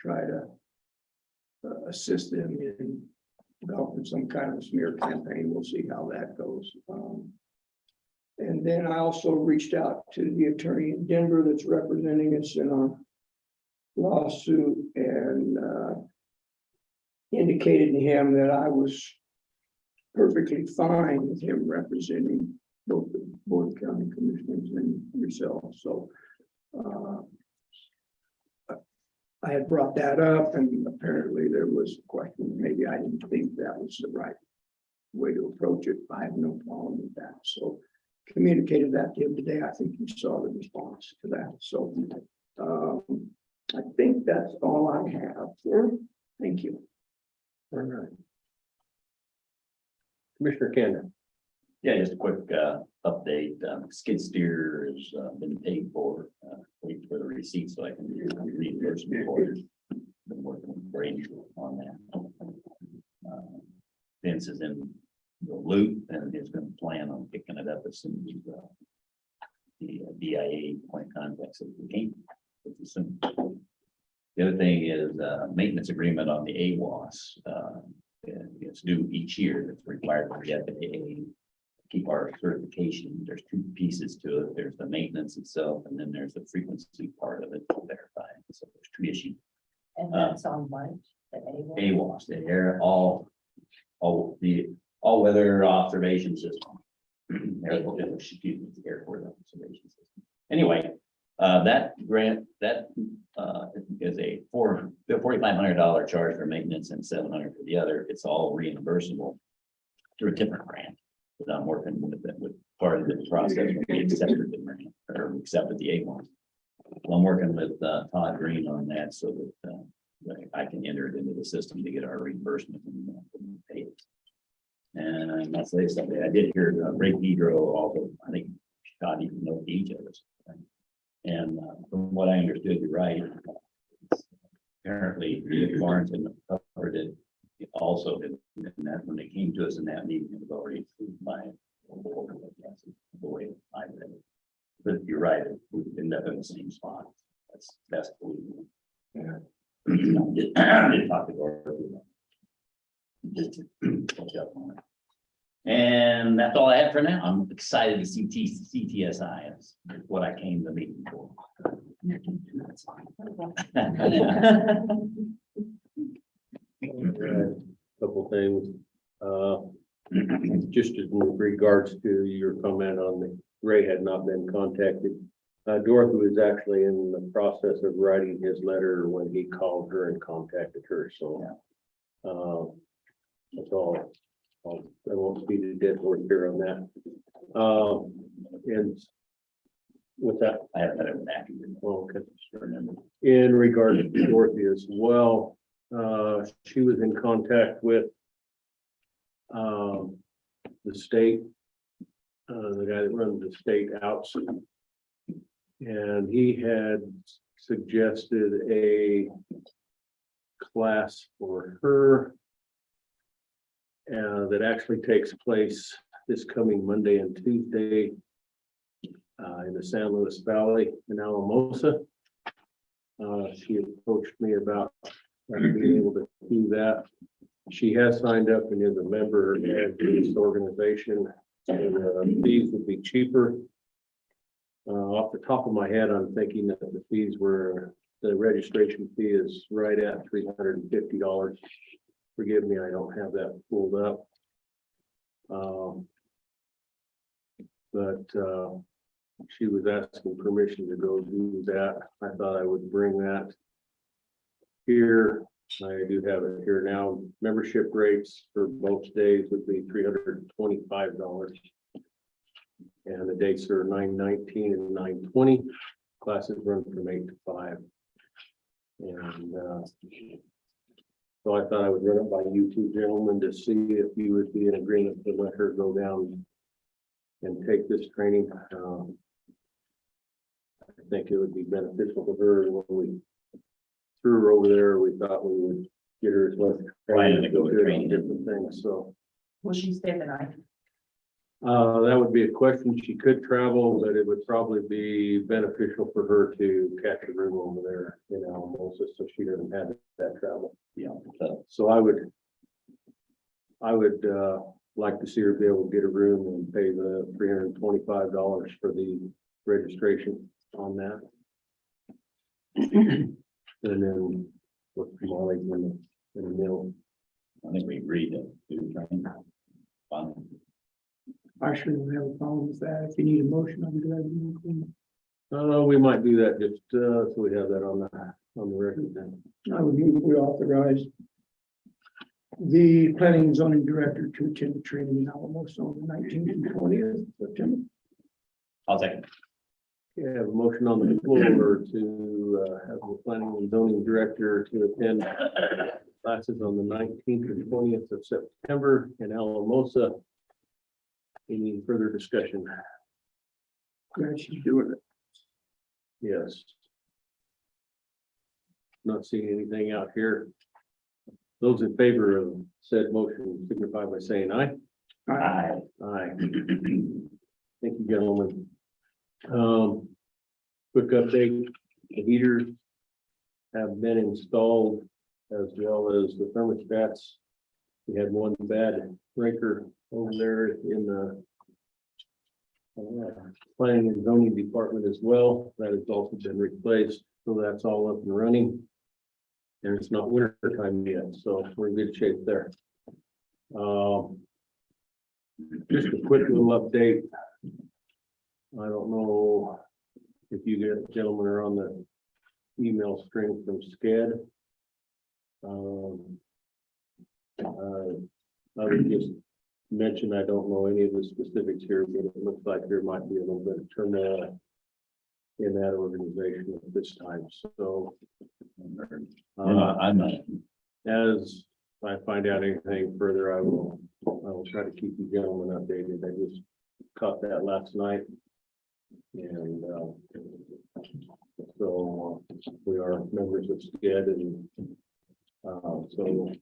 try to assist them in developing some kind of a smear campaign. We'll see how that goes. And then I also reached out to the attorney in Denver that's representing us in our lawsuit and indicated to him that I was perfectly fine with him representing both the Board of County Commissioners and yourself. So I had brought that up, and apparently there was a question. Maybe I didn't think that was the right way to approach it. I have no problem with that. So communicated that to him today. I think you saw the response to that. So I think that's all I have, sir. Thank you. All right. Commissioner Cannon. Yeah, just a quick update. Skid steer has been paid for. Wait for the receipt so I can reimburse the orders. Been working with Brady on that. Vince is in the loop and is going to plan on picking it up as soon as the DIA point contacts it came. Soon. The other thing is maintenance agreement on the AWAS. It's due each year. It's required for the FAA. Keep our certification. There's two pieces to it. There's the maintenance itself, and then there's the frequency part of it to verify. So there's two issues. And that's on what? The AWAS, the air, all weather observation system. Excuse me, the airport observation system. Anyway, that grant is a $4,500 charge for maintenance and $700 for the other. It's all reimbursable through a different grant. But I'm working with it with part of the process when we accepted the grant or accepted the A1. So I'm working with Todd Green on that so that I can enter it into the system to get our reimbursement and pay it. And I'll say something. I did hear Ray Pedro also. I think Todd even know each of us. And from what I understood, you're right. Apparently, Barnes covered it. Also, and that when they came to us in that meeting, it was already approved by the way I read it. But you're right, we end up in the same spot. That's believable. Yeah. I did talk to Dorothy. Just to catch up on it. And that's all I have for now. I'm excited to see CTSI. Is what I came to the meeting for. That's fine. Couple things. Just in regards to your comment on the Ray had not been contacted. Dorothy was actually in the process of writing his letter when he called her and contacted her. So that's all. I won't beat a dead horse here on that. And with that, I have that back. okay. In regard to Dorothy as well, she was in contact with the state, the guy that runs the state outs, and he had suggested a class for her that actually takes place this coming Monday and Tuesday in the San Luis Valley in Alamosa. She approached me about being able to do that. She has signed up and is a member of this organization. And fees would be cheaper. Off the top of my head, I'm thinking that the fees were, the registration fee is right at $350. Forgive me, I don't have that pulled up. But she was asking permission to go do that. I thought I would bring that here. I do have it here now. Membership rates for both days would be $325. And the dates are 9/19 and 9/20. Classes run from 8 to 5. And so I thought I would run it by you two gentlemen to see if you would be in agreement to let her go down and take this training. I think it would be beneficial to her. When we threw her over there, we thought we would get her as much Right, training to go as we could on training. different things. So Will she stay the night? That would be a question. She could travel, but it would probably be beneficial for her to catch a room over there in Alamosa, so she doesn't have that travel. Yeah, so So I would like to see her be able to get a room and pay the $325 for the registration on that. And then with Molly in the middle. I think we agreed to do training. Fine. I sure don't have a problem with that. If you need a motion, I'll do that. We might do that just, so we have that on the record then. I would move we authorize the planning and zoning director to attend the training in Alamosa on the 19th and 20th September. I'll second. We have a motion on the floor to have the planning and zoning director to attend classes on the 19th and 20th of September in Alamosa. Any further discussion? Glad she's doing it. Yes. Not seeing anything out here. Those in favor of said motion signify by saying aye. Aye. Aye. Thank you, gentlemen. Quick update, the heaters have been installed as well as the thermostats. We had one bad breaker over there in the planning and zoning department as well. That has also been replaced, so that's all up and running. And it's not winter time yet, so we're in good shape there. Just a quick little update. I don't know if you gentlemen are on the email string from SCED. I would just mention, I don't know any of the specifics here, but it looks like there might be a little bit of turmoil in that organization at this time, so. I'm not. As I find out anything further, I will try to keep you gentlemen updated. I just caught that last night. And so we are members of SCED, and so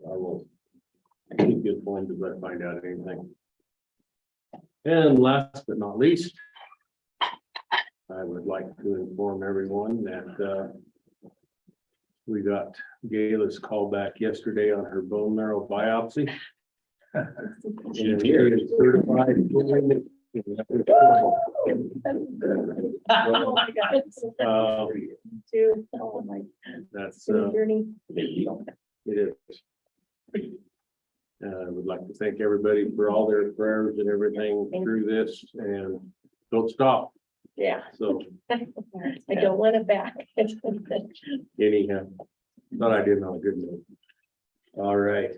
I will keep you informed as I find out anything. And last but not least, I would like to inform everyone that we got Gayla's call back yesterday on her bone marrow biopsy. And she is certified. Oh my God. Dude, oh my. That's Journey. Big deal. it is. I would like to thank everybody for all their prayers and everything through this, and don't stop. Yeah, So I don't want it back. anyhow, thought I did on a good note. All right.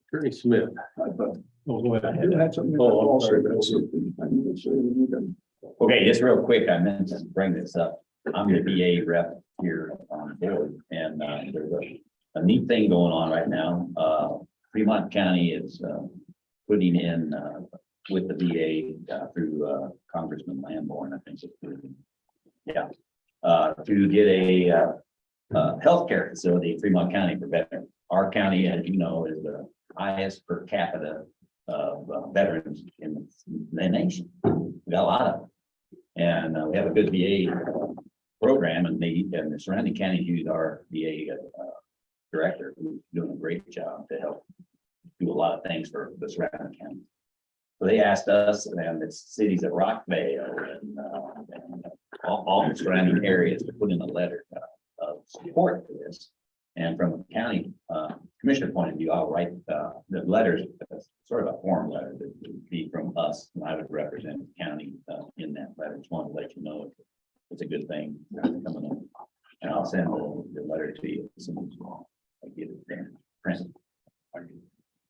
Attorney Smith. Oh, go I ahead. had something. Oh, I'm sorry. I'm gonna say we're done. Okay, just real quick, I meant to bring this up. I'm the VA rep here on board, and there's a neat thing going on right now. Fremont County is putting in with the VA through Congressman Lamborn, I think. Yeah, to get a healthcare facility in Fremont County for veterans. Our county, as you know, is the highest per capita of veterans in the nation. We got a lot of them. And we have a good VA program, and the surrounding counties use our VA director, who's doing a great job to help do a lot of things for the surrounding counties. So they asked us and the cities of Rockville and all the surrounding areas to put in a letter of support for this. And from a county commissioner point of view, I'll write the letters, sort of a form letter that would be from us, and I would represent the county in that letter. Just wanted to let you know it's a good thing coming up. And I'll send the letter to you as soon as I get it there. Print.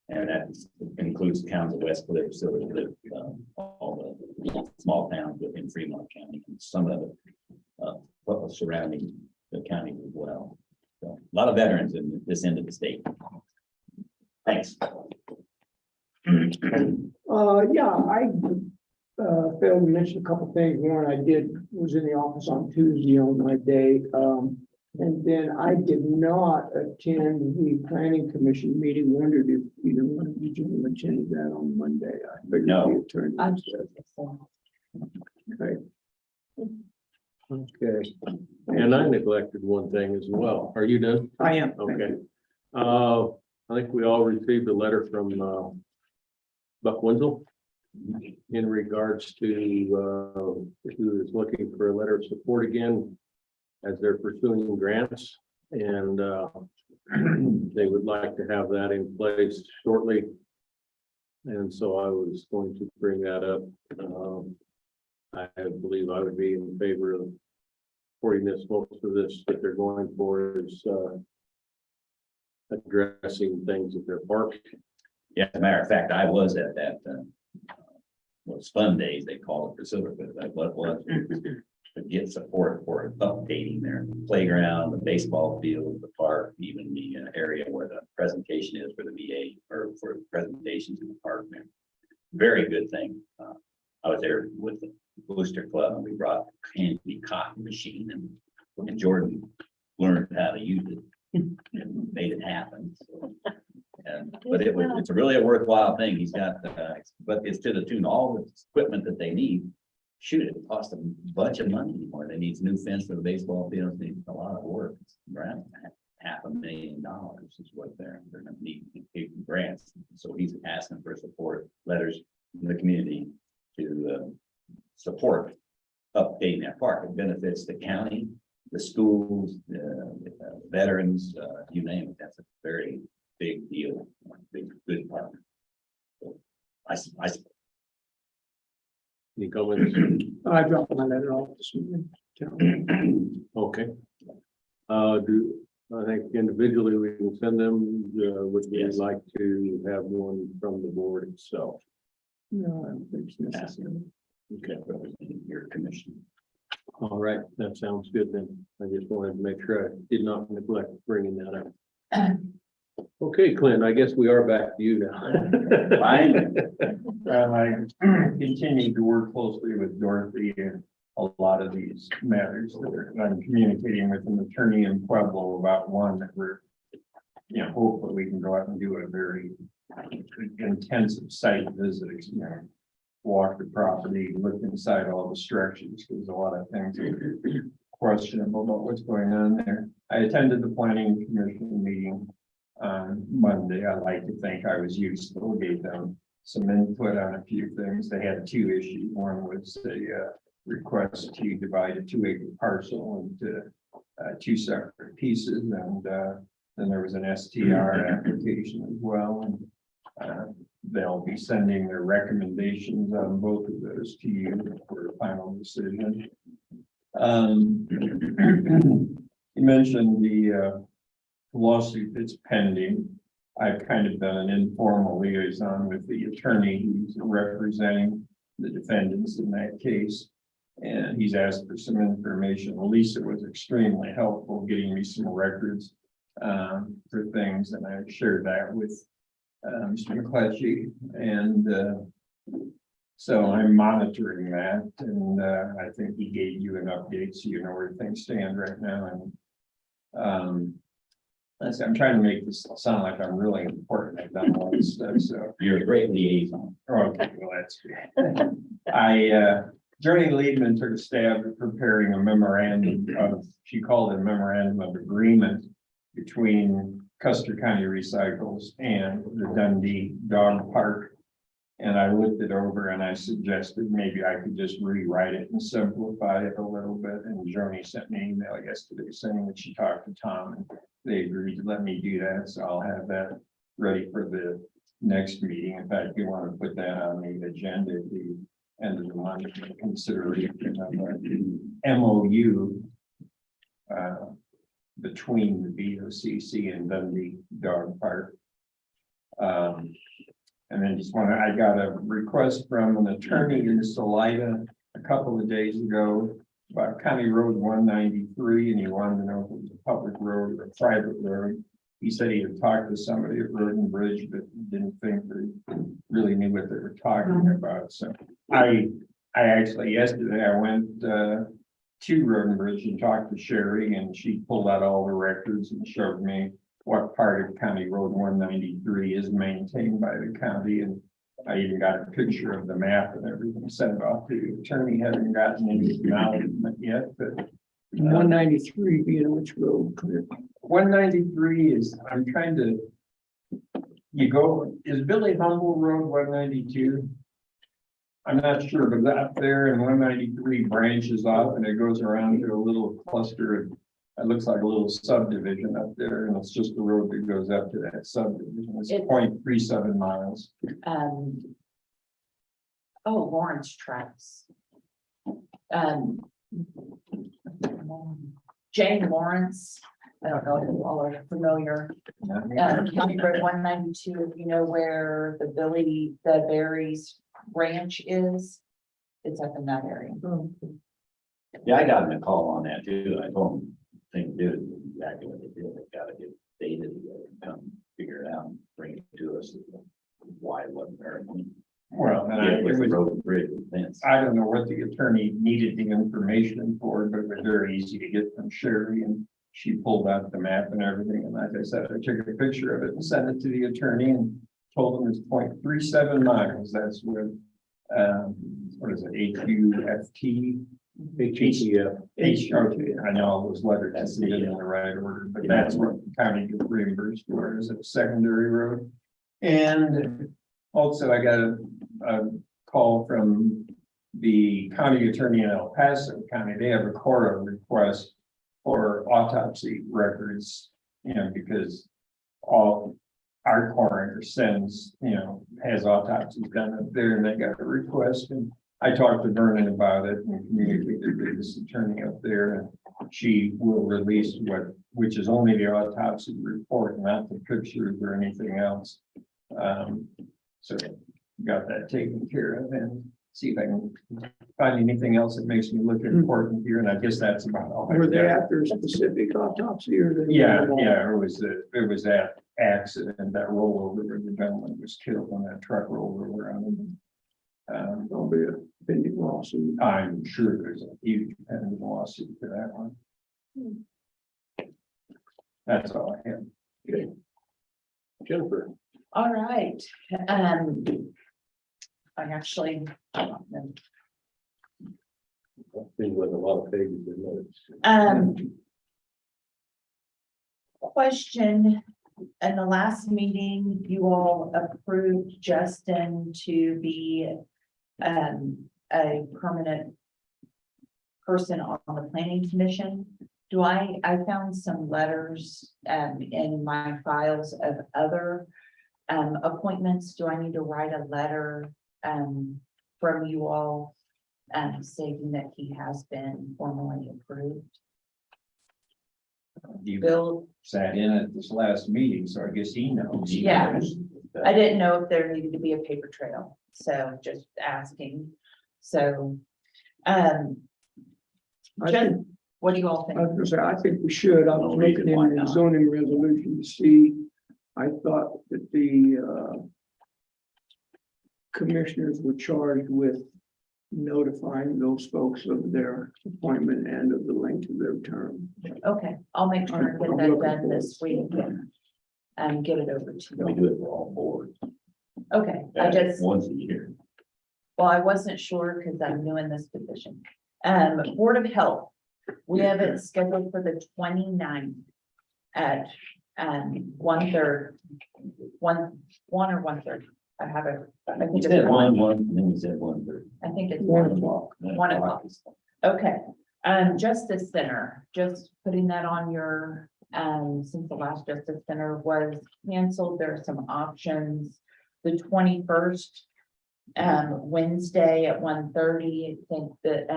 And that includes towns of West Cliff, Silver Cliff, all the small towns within Fremont County, and some of what was surrounding the county as well. So a lot of veterans in this end of the state. Thanks. Yeah, I failed to mention a couple things. One, was in the office on Tuesday on my day. And then I did not attend the planning commission meeting. Wondered if either one of you gentlemen attended that on Monday. I figured No. the attorney I'm said, sure. okay. Okay, and I neglected one thing as well. Are you done? I am. Thank Okay. you. I think we all received a letter from, Buck Wenzel in regards to, who is looking for a letter of support again as they're pursuing grants, and, they would like to have that in place shortly. And so I was going to bring that up. I believe I would be in favor of supporting this. Most of this that they're going for is, addressing things at their park. Yeah, as a matter of fact, I was at that, was fun days, they call it for Silver, but what it was to get support for updating their playground, the baseball field, the park, even the area where the presentation is for the VA or for presentations in the park there. Very good thing. I was there with the Booster Club and we brought a handy cotton machine and Jordan learned how to use it and made it happen. So, but it's really a worthwhile thing. He's got, but it's to the tune, all the equipment that they need. Shoot, it cost them a bunch of money anymore. They need new fence for the baseball field. They need a lot of work. It's around $500,000 is what they're gonna need to pay for grants. So he's asking for support letters from the community to support updating that park. It benefits the county, the schools, veterans, you name it. That's a very big deal, big, good part. So I Any comments? I dropped my letter off this morning. Okay. I think individually we can send them, would we Yes. like to have one from the board itself? No, I don't think it's necessary. Okay, representing your commission. All right, that sounds good then. I just wanted to make sure I did not neglect bringing that up. Okay, Clint, I guess we are back to you now. Fine. I continue to work closely with Dorothy and a lot of these matters that I'm communicating with an attorney in Pueblo about one that we're, hopefully we can go out and do a very intensive site visit, walk the property, look inside all the structures, because a lot of things are questionable about what's going on there. I attended the planning commission meeting on Monday. I like to think I was useful, gave them some input on a few things. They had two issues. One was a request to divide a 2-acre parcel into two separate pieces, and then there was an STR application as well. And they'll be sending their recommendations on both of those to you for a final decision. You mentioned the lawsuit that's pending. I've kind of done an informal liaison with the attorney who's representing the defendants in that case. And he's asked for some information. Lisa was extremely helpful getting me some records for things, and I shared that with Mr. McClatchy. And so I'm monitoring that, and I think he gave you an update so you know where things stand right now. And I'm trying to make this sound like I'm really important. I've done all this stuff, so. You're a great liaison. Okay, well, that's good. Journey Liedman took a stab at preparing a memorandum of, she called it a memorandum of agreement between Custer County Recycles and the Dundee Dog Park. And I looked it over and I suggested maybe I could just rewrite it and simplify it a little bit. And Journey sent me an email yesterday saying that she talked to Tom and they agreed to let me do that. So I'll have that ready for the next meeting. In fact, you want to put that on the agenda at the end of the month, consideration of a MOU between the BOCC and Dundee Dog Park. And then I got a request from an attorney in Salida a couple of days ago about County Road 193, and he wanted to know if it was a public road or a private road. He said he had talked to somebody at Road and Bridge, but didn't think they really knew what they were talking about. So I actually yesterday I went to Road and Bridge and talked to Sherry, and she pulled out all the records and showed me what part of County Road 193 is maintained by the county, and I even got a picture of the map and everything, sent it off to the attorney. Haven't gotten any acknowledgement yet, but 193 being which road? 193 is, I'm trying to. You go, is Billy Humble Road 192? I'm not sure, but up there in 193 branches off and it goes around to a little cluster. It looks like a little subdivision up there, and it's just the road that goes up to that subdivision. It's It's- 0.37 miles. Oh, Lawrence Tracks. Jane Lawrence, I don't know if you all are familiar. County Road 192, if you know where the Berries Ranch is, it's up in that area. Yeah, I got him a call on that too. I told him, thing to do is exactly what they did. They gotta get data together, come figure it out, and bring it to us. Why it wasn't there. Well, and Yeah, it was the was, road and bridge fence. I don't know what the attorney needed the information for, but it was very easy to get from Sherry, and she pulled out the map and everything. And like I said, I took a picture of it and sent it to the attorney and told him it's 0.37 miles. That's what, what is it, HUFT? HEF. Okay, I know all those letters, that's in the right order, but that's what the county gets reimbursed for, is a secondary road. And also I got a call from the county attorney in El Paso County. They have a CORA request for autopsy records, you know, because all our coroner sends, you know, has autopsies done up there, and they got a request. And I talked to Vernon about it and communicated with this attorney up there, and she will release which is only the autopsy report, not the pictures or anything else. So got that taken care of, and see if I can find anything else that makes me look important here. And I guess that's about all. Were they after a specific autopsy or? Yeah, it was that accident, that rollover where the gentleman was killed when that truck rolled over on him. There'll be a pending lawsuit. I'm sure there's a huge pending lawsuit for that one. That's all I have. Jennifer. All right, I actually, Been with a lot of pages in notes. question, in the last meeting, you all approved Justin to be a permanent person on the planning commission. I found some letters in my files of other appointments. Do I need to write a letter from you all stating that he has been formally approved? You Bill, sat in at this last meeting, so I guess he knows. Yeah. I didn't know if there needed to be a paper trail, so just asking. So, I Jen, think, what do you all I think? was gonna say, I think we should. I was No reason looking why in the not. zoning resolution to see. I thought that the commissioners were charged with notifying those folks of their appointment and of the length of their term. Okay, I'll make sure and get that done this week and get it over to We you. do it for all boards. Okay, I just, Once a year. well, I wasn't sure because I'm new in this position. Board of Health, we have it scheduled for the 29th at 1:30. One or 1:30. I have it. I You think said it's one, one. and then you said 1:30. I think it's 1 o'clock. 1 o'clock. Okay, Justice Center, just putting that on your, since the last Justice Center was canceled, there are some options. The 21st, Wednesday at 1:30, I think that,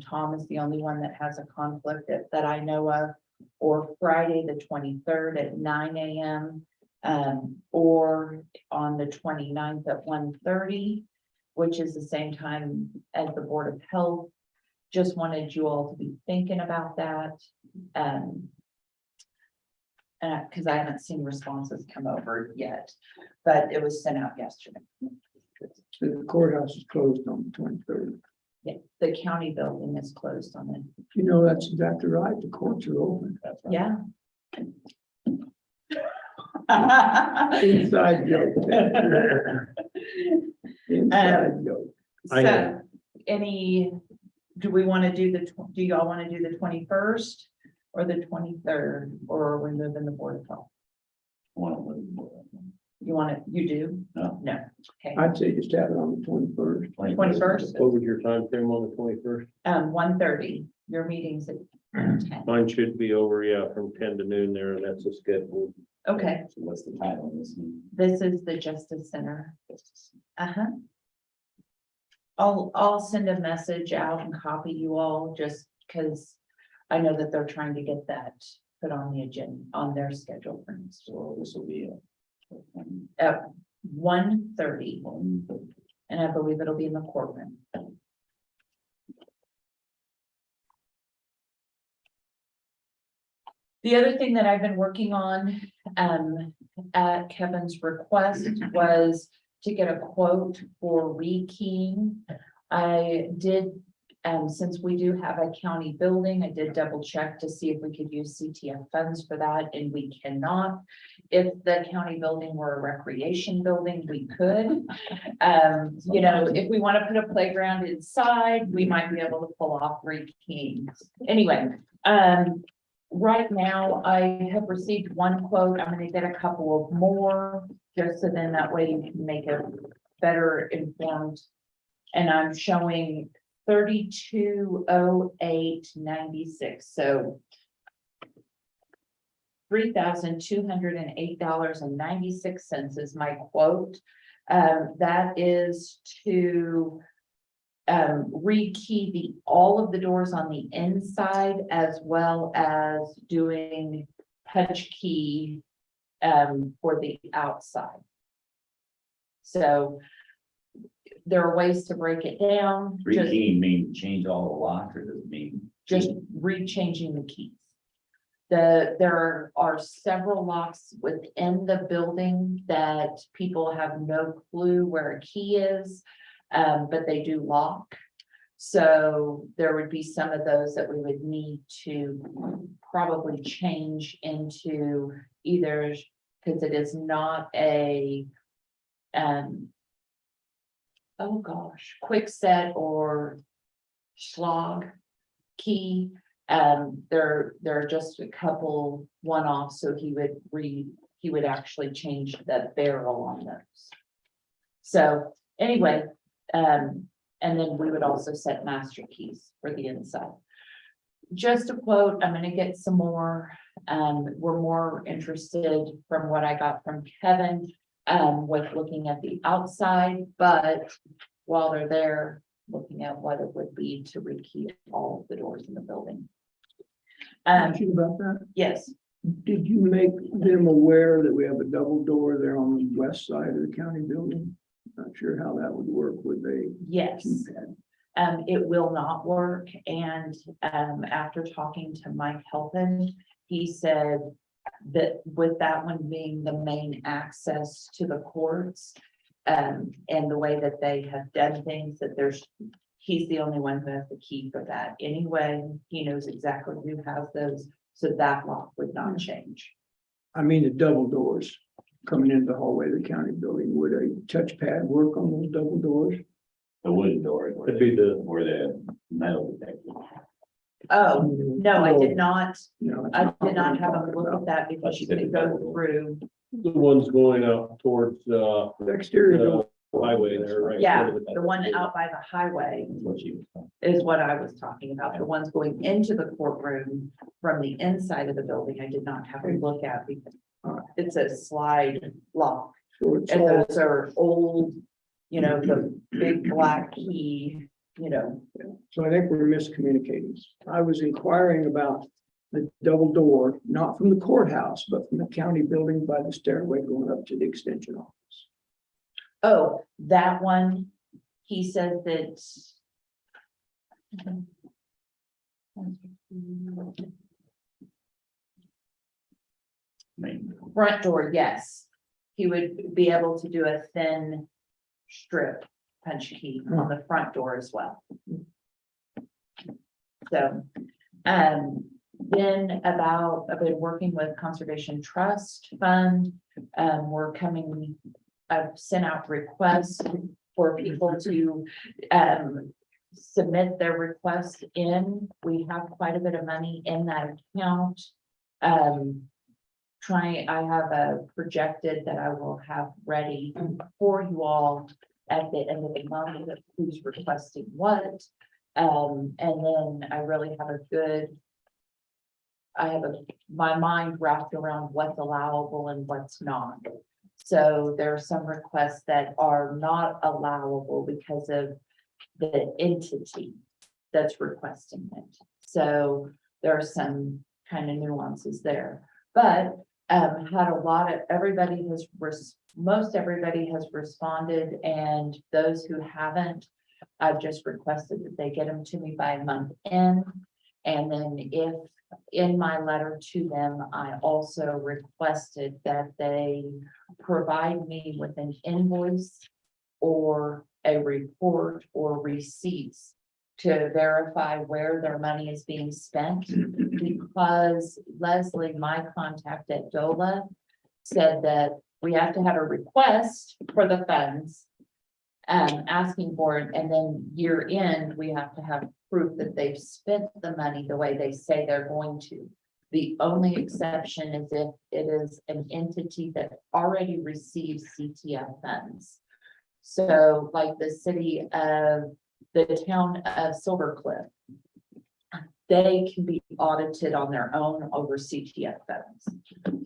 Tom is the only one that has a conflict that I know of. Or Friday, the 23rd at 9 a.m. Or on the 29th at 1:30, which is the same time as the Board of Health. Just wanted you all to be thinking about that. Because I haven't seen responses come over yet, but it was sent out yesterday. The courthouse is closed on the 23rd. Yeah, the county building is closed on it. You know, that's exactly right. The courts are open. That's right. Yeah. Inside joke. Inside joke. I So, do we want to do do y'all want to do the 21st or the 23rd, or are we moving the Board of Health? You want it, you do? No. No, okay. I'd say just have it on the 21st. 21st, What was your time frame on the 21st? 1:30, your meeting's at 10. Mine should be over, yeah, from 10 to noon there, and that's a schedule. Okay, So what's the title of this? this is the Justice Center. Uh-huh. I'll send a message out and copy you all, just because I know that they're trying to get that put on the agenda, on their schedule for next week. So this will be At 1:30, a. and I believe it'll be in the courtroom. The other thing that I've been working on, at Kevin's request, was to get a quote for rekeying. I did, since we do have a county building, I did double check to see if we could use CTF funds for that, and we cannot. If the county building were a recreation building, we could. You know, if we want to put a playground inside, we might be able to pull off rekeying. Anyway, right now, I have received one quote. I'm gonna get a couple of more, just so then that way you can make a better informed. And I'm showing 3208.96, so $3,208.96 is my quote. That is to rekey all of the doors on the inside, as well as doing punch key for the outside. So there are ways to break it down. Rekeying mean change all the locks, or does it mean? Just rechanging the keys. There are several locks within the building that people have no clue where a key is, but they do lock. So there would be some of those that we would need to probably change into either, because it is not a, oh gosh, quick set or slog key. There are just a couple one-offs, so he would actually change the barrel on those. So anyway, and then we would also set master keys for the inside. Just a quote, I'm gonna get some more. We're more interested from what I got from Kevin, with looking at the outside, but while they're there, looking at what it would be to rekey all of the doors in the building. Question about that? Yes, Did you make them aware that we have a double door there on the west side of the county building? Not sure how that would work. Would they yes. keep that? It will not work, and after talking to Mike Helpin, he said that with that one being the main access to the courts, and the way that they have done things, that he's the only one who has the key for that. Anyway, he knows exactly who has those, so that lock would not change. I mean, the double doors coming into the hallway of the county building, would a touchpad work on those double doors? The wooden door. That'd be Where the metal detector. Oh, no, I did not. No, that's I not did not what have I'm a talking look at about. that because you could go through. The ones going out towards, The exterior the door. highway there, right? Yeah, the one out by the highway What you. is what I was talking about. The ones going into the courtroom from the inside of the building, I did not have a look at because it's a slide lock. So it's And all, those are old, the big black key, so I think we're miscommunicating. I was inquiring about the double door, not from the courthouse, but from the county building by the stairway going up to the extension office. Oh, that one, he said that. Front door, yes. He would be able to do a thin strip punch key on the front door as well. So, then I've been working with Conservation Trust Fund. I've sent out requests for people to, submit their requests in. We have quite a bit of money in that account. I have a projected that I will have ready for you all at the end of the month, of who's requesting what. And then I really have my mind wrapped around what's allowable and what's not. So there are some requests that are not allowable because of the entity that's requesting it. So there are some kind of nuances there, but most everybody has responded, and those who haven't, I've just requested that they get them to me by a month end. And then if in my letter to them, I also requested that they provide me with an invoice or a report or receipts to verify where their money is being spent. Because Leslie, my contact at DOLA, said that we have to have a request for the funds, asking for it, and then year end, we have to have proof that they've spent the money the way they say they're going to. The only exception is if it is an entity that already receives CTF funds. So like the town of Silver Cliff, they can be audited on their own over CTF funds.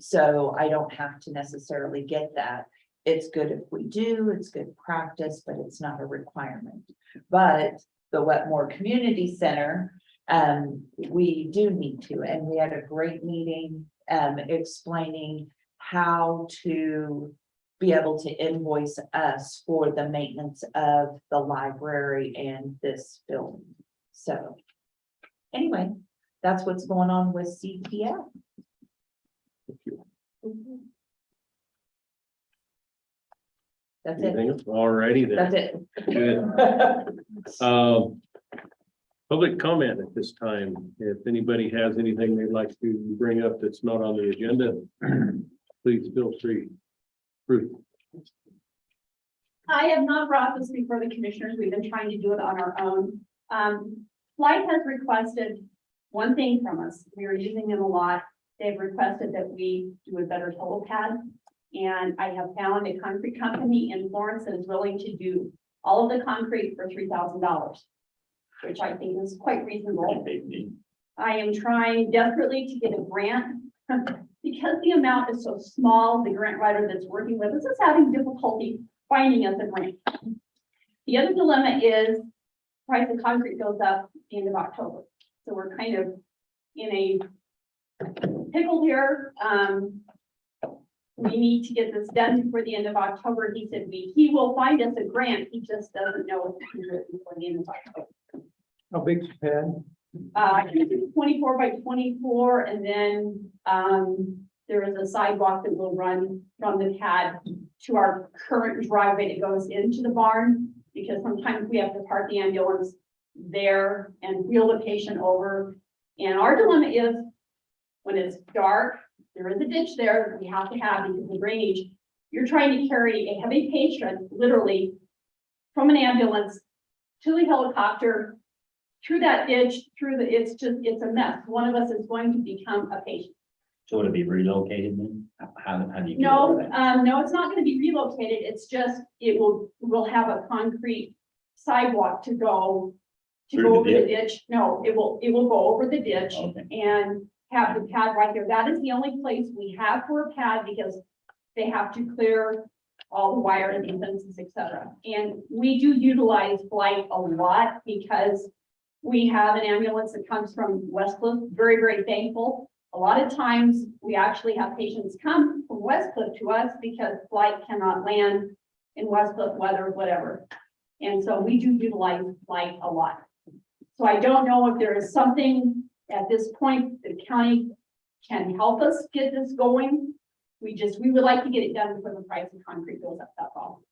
So I don't have to necessarily get that. It's good if we do, it's good practice, but it's not a requirement. But the Wetmore Community Center, we do need to, and we had a great meeting explaining how to be able to invoice us for the maintenance of the library and this building. So anyway, that's what's going on with CTF. That's it. Anything else? Alrighty then. That's it. Good. Public comment at this time. If anybody has anything they'd like to bring up that's not on the agenda, please feel free. Ruth. I have not brought this before the commissioners. We've been trying to do it on our own. Flight has requested one thing from us. We are using them a lot. They've requested that we do a better total pad. And I have found a concrete company in Florence that is willing to do all of the concrete for $3,000, which I think is quite reasonable. I am trying desperately to get a grant because the amount is so small. The grant writer that's working with us is having difficulty finding us a grant. The other dilemma is price of concrete goes up the end of October. So we're kind of in a pickle here. We need to get this done before the end of October. He said he will find us a grant. He just doesn't know if he can do it before the end of October. How big's the pad? I think it's 24 by 24, and then there is a sidewalk that will run from the pad to our current driveway that goes into the barn, because sometimes we have to park the ambulance there and wheel the patient over. And our dilemma is when it's dark, there is a ditch there that we have to have because of the drainage. You're trying to carry a heavy patient literally from an ambulance to the helicopter, through that ditch, it's a mess. One of us is going to become a patient. So would it be relocated then? How do you? No, no, it's not going to be relocated. It's just, we'll have a concrete sidewalk to go Through over the the ditch. No, it will go over the ditch Okay. and have the pad right there. That is the only place we have for a pad because they have to clear all the wire and the fences, etc. And we do utilize Flight a lot because we have an ambulance that comes from Westcliff. Very, very thankful. A lot of times we actually have patients come from Westcliff to us because Flight cannot land in Westcliff, weather, whatever. And so we do utilize Flight a lot. So I don't know if there is something at this point the county can help us get this going. We would like to get it done before the price of concrete goes up, that's all.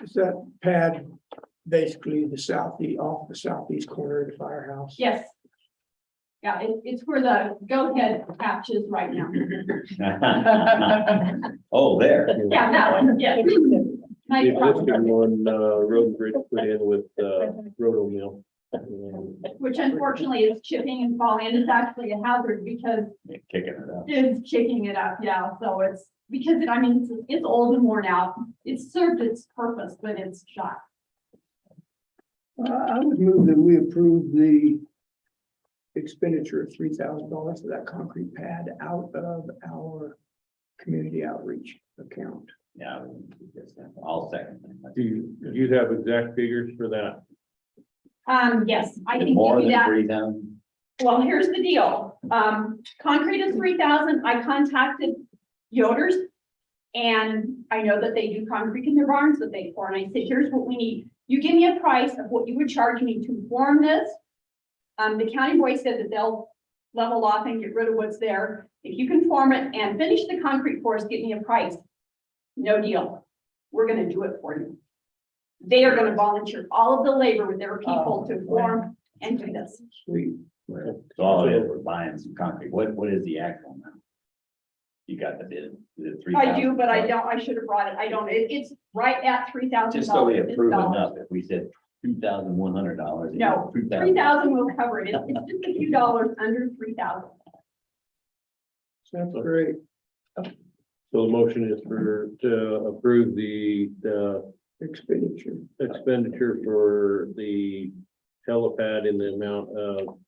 Is that pad basically off the southeast corner of the firehouse? Yes. Yeah, it's where the go-ahead patch is right now. Oh, there. Yeah, that one, yeah. The Nice existing problem. one, road and bridge put in with, roto mill. Which unfortunately is chipping and falling, and it's actually a hazard because Kicking it up. it's kicking it up, yeah, so it's, because I mean, it's old and worn out. It's served its purpose, but it's shot. I would move that we approve the expenditure of $3,000 for that concrete pad out of our community outreach account. Yeah, I'll second. that. Do you have exact figures for that? Yes, I Is it can more give you than that. 3,000? Well, here's the deal. Concrete is 3,000. I contacted Yoders. And I know that they do concrete in their barns that they pour, and I said, here's what we need. You give me a price of what you would charge me to form this. The county boy said that they'll level off and get rid of what's there. If you can form it and finish the concrete for us, give me a price. No deal. We're gonna do it for you. They are gonna volunteer all of the labor with their people to form and do this. Sweet. So all it is, we're buying some concrete. What is the actual amount? You got the bid? Is it 3,000? I do, but I don't, I should have brought it. I don't, it's right at $3,000. Just so we approve enough, if we said $2,100. No, 3,000 will cover it. It's just a few dollars under 3,000. That's great. So the motion is to approve the Expenditure. expenditure for the helipad in the amount of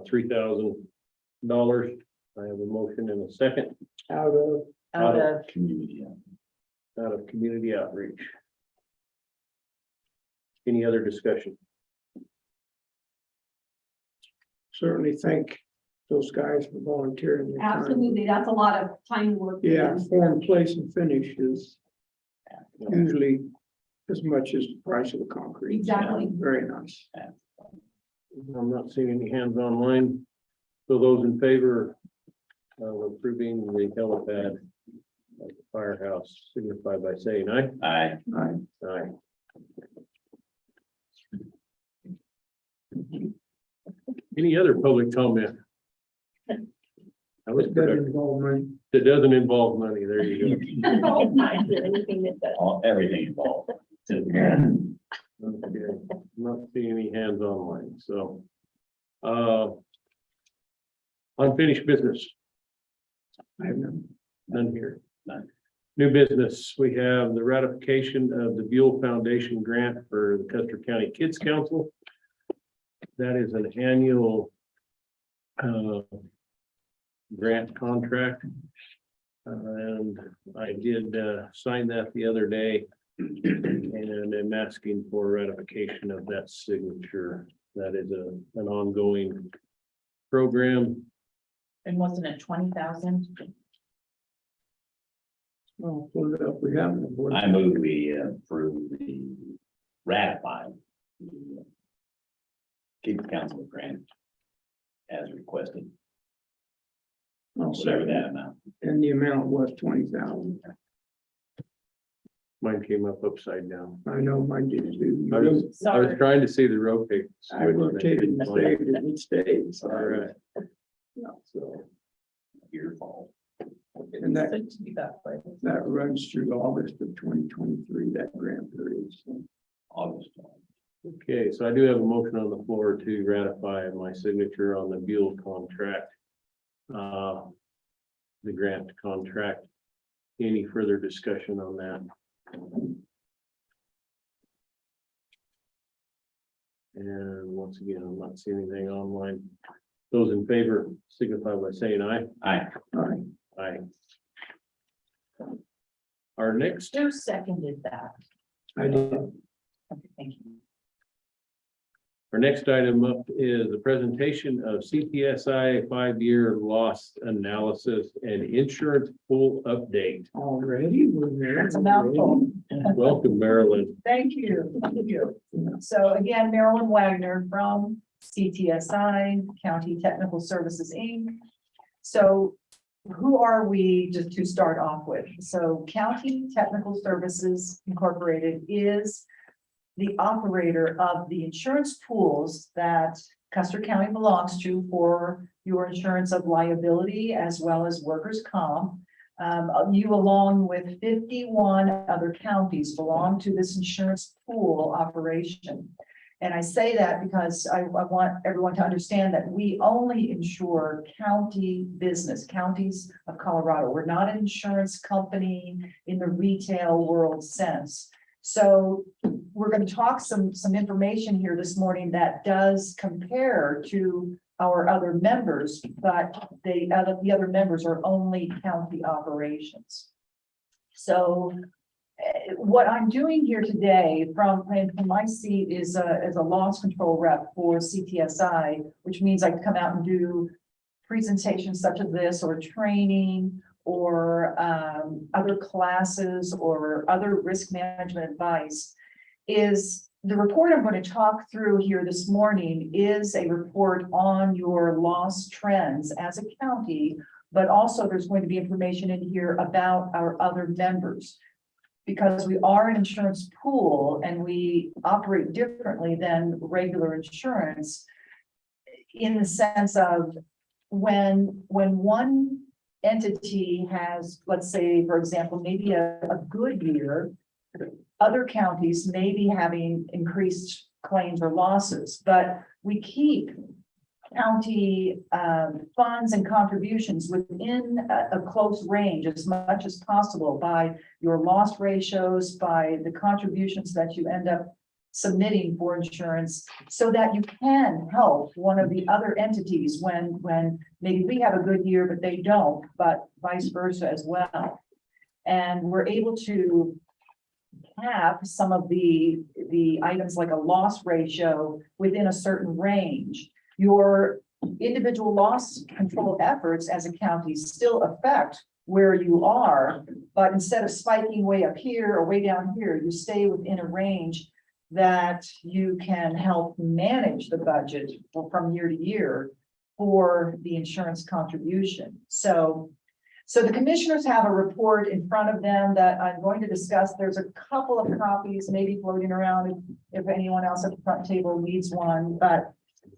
$3,000. I have a motion and a second Out of, Out of, Community. out of community outreach. Any other discussion? certainly thank those guys for volunteering. their time. Absolutely. That's a lot of time and work. Yeah, form, place and finish is usually as much as the price of the concrete. Exactly. Very nice. I'm not seeing any hands online. So those in favor of approving the helipad at the firehouse signify by saying aye. Aye. Aye. Any other public comment? That was That productive. involvement. That doesn't involve money. There you Everything involved. go. Okay. Not seeing any hands online, so. Unfinished business, I have none. none here. None. New business, we have the ratification of the Buell Foundation grant for the Custer County Kids Council. That is an annual grant contract. And I did sign that the other day. And I'm asking for ratification of that signature. That is an ongoing program. and wasn't it 20,000? Well, pull it up. We have it. Board. I move we approve the ratify the Kids Council grant as requested, I'll say whatever that that. amount. And the amount was 20,000. Mine came up upside down. I know mine did too. I was Sorry. trying to see the rotate. I rotated and saved it and it stayed. All right. So, Your fault. and that, Said to be that way. that runs through August of 2023, that grant period. So August. Okay, so I do have a motion on the floor to ratify my signature on the Buell contract. The grant contract. Any further discussion on that? And once again, I'm not seeing anything online. Those in favor signify by saying aye. Aye. all right. Aye. Our next, Who seconded that? I did. Okay, thank you. our next item up is the presentation of CPSI 5-year loss analysis and insurance pool update. Already, we're there. That's a mouthful. Welcome, Marilyn. Thank you. Thank you. So again, Marilyn Wagner from CTSI, County Technical Services, Inc. So who are we just to start off with? So County Technical Services Incorporated is the operator of the insurance pools that Custer County belongs to for your insurance of liability as well as workers' comp. You, along with 51 other counties, belong to this insurance pool operation. And I say that because I want everyone to understand that we only insure county business, counties of Colorado. We're not an insurance company in the retail world sense. So we're going to talk some information here this morning that does compare to our other members, but the other members are only county operations. So what I'm doing here today from my seat is as a loss control rep for CTSI, which means I come out and do presentations such as this, or training, or other classes, or other risk management advice. Is the report I'm going to talk through here this morning is a report on your loss trends as a county, but also there's going to be information in here about our other members, because we are an insurance pool and we operate differently than regular insurance, in the sense of when one entity has, let's say, for example, maybe a good year, other counties may be having increased claims or losses, but we keep county funds and contributions within a close range as much as possible by your loss ratios, by the contributions that you end up submitting for insurance, so that you can help one of the other entities when maybe we have a good year but they don't, but vice versa as well. And we're able to have some of the items like a loss ratio within a certain range. Your individual loss control efforts as a county still affect where you are, but instead of spiking way up here or way down here, you stay within a range that you can help manage the budget from year to year for the insurance contribution. So the commissioners have a report in front of them that I'm going to discuss. There's a couple of copies maybe floating around if anyone else at the front table needs one, but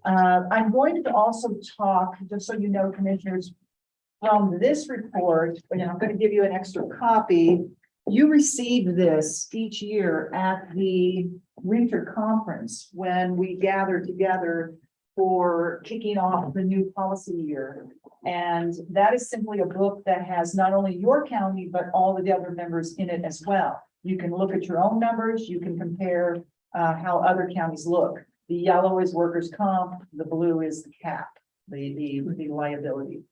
I'm going to also talk, just so you know, commissioners, from this report, and I'm going to give you an extra copy. You receive this each year at the winter conference when we gather together for kicking off the new policy year. And that is simply a book that has not only your county, but all of the other members in it as well. You can look at your own numbers. You can compare how other counties look. The yellow is workers' comp. The blue is the cap, the liability.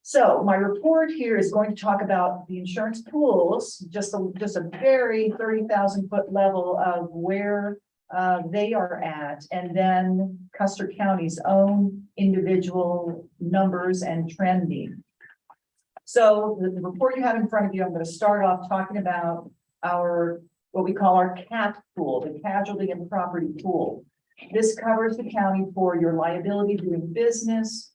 So my report here is going to talk about the insurance pools, just a very 30,000 foot level of where they are at, and then Custer County's own individual numbers and trending. So the report you have in front of you, I'm going to start off talking about what we call our CAP pool, the casualty and property pool. This covers the county for your liability doing business,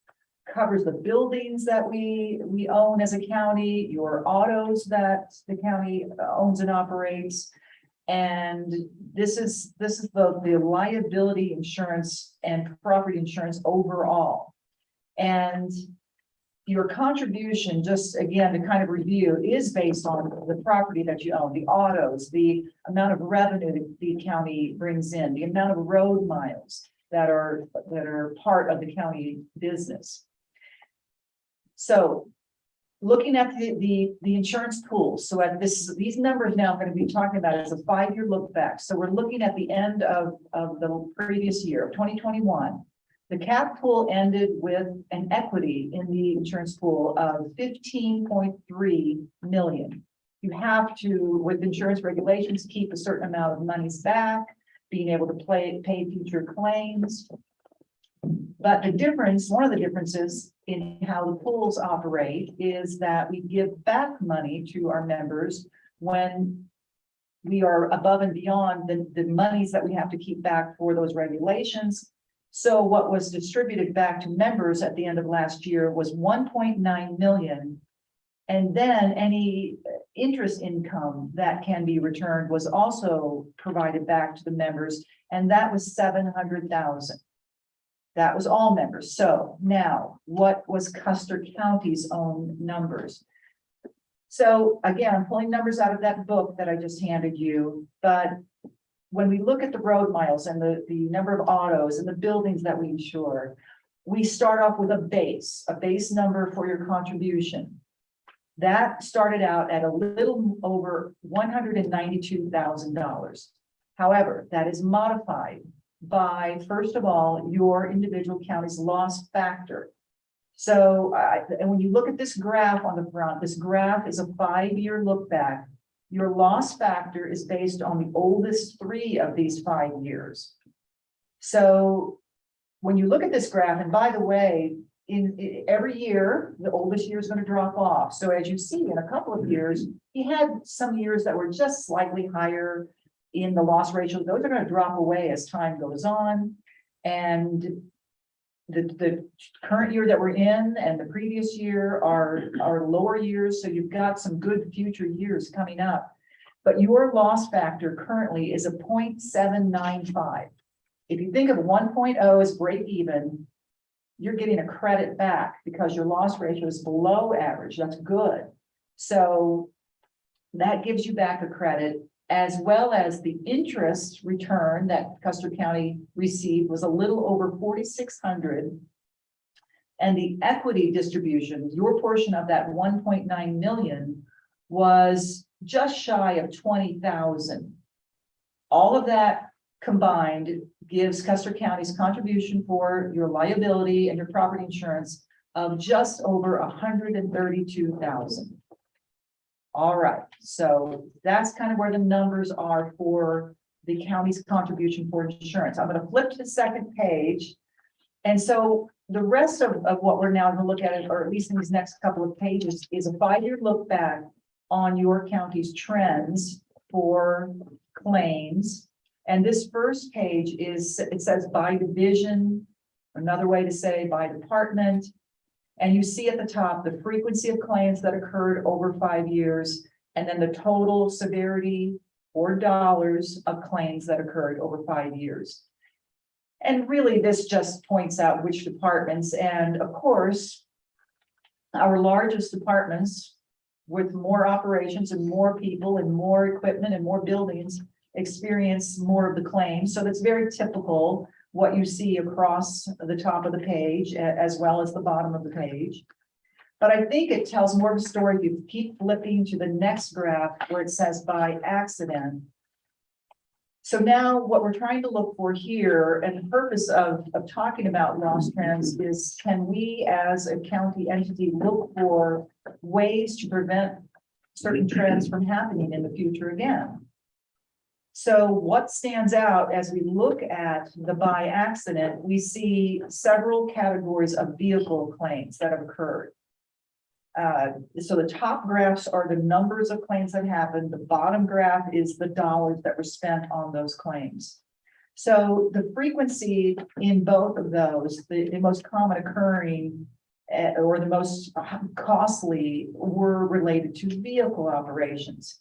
covers the buildings that we own as a county, your autos that the county owns and operates. And this is the liability insurance and property insurance overall. And your contribution, just again to kind of review, is based on the property that you own, the autos, the amount of revenue that the county brings in, the amount of road miles that are part of the county business. So looking at the insurance pools, so at these numbers now I'm going to be talking about is a 5-year look back. So we're looking at the end of the previous year, 2021. The CAP pool ended with an equity in the insurance pool of 15.3 million. You have to, with insurance regulations, keep a certain amount of monies back, being able to pay future claims. But the difference, one of the differences in how the pools operate is that we give back money to our members when we are above and beyond the monies that we have to keep back for those regulations. So what was distributed back to members at the end of last year was 1.9 million. And then any interest income that can be returned was also provided back to the members, and that was 700,000. That was all members. So now, what was Custer County's own numbers? So again, I'm pulling numbers out of that book that I just handed you, but when we look at the road miles and the number of autos and the buildings that we insure, we start off with a base number for your contribution. That started out at a little over $192,000. However, that is modified by, first of all, your individual county's loss factor. So, and when you look at this graph on the front, this graph is a 5-year look back. Your loss factor is based on the oldest 3 of these 5 years. So when you look at this graph, and by the way, in every year, the oldest year is going to drop off. So as you see, in a couple of years, you had some years that were just slightly higher in the loss ratio. Those are going to drop away as time goes on. And the current year that we're in and the previous year are lower years. So you've got some good future years coming up. But your loss factor currently is a 0.795. If you think of 1.0 as break even, you're getting a credit back because your loss ratio is below average. That's good. So that gives you back a credit, as well as the interest return that Custer County received was a little over 4,600. And the equity distribution, your portion of that 1.9 million, was just shy of 20,000. All of that combined gives Custer County's contribution for your liability and your property insurance of just over 132,000. All right, so that's kind of where the numbers are for the county's contribution for insurance. I'm going to flip to the second page. And so the rest of what we're now going to look at, or at least in these next couple of pages, is a 5-year look back on your county's trends for claims. And this first page it says by division, another way to say by department. And you see at the top the frequency of claims that occurred over 5 years, and then the total severity or dollars of claims that occurred over 5 years. And really, this just points out which departments, and of course, our largest departments with more operations and more people and more equipment and more buildings experience more of the claims. So that's very typical what you see across the top of the page as well as the bottom of the page. But I think it tells more of a story if you keep flipping to the next graph where it says by accident. So now what we're trying to look for here, and the purpose of talking about loss trends, is can we as a county entity look for ways to prevent certain trends from happening in the future again? So what stands out as we look at the by accident, we see several categories of vehicle claims that have occurred. So the top graphs are the numbers of claims that happened. The bottom graph is the dollars that were spent on those claims. So the frequency in both of those, the most common occurring or the most costly, were related to vehicle operations.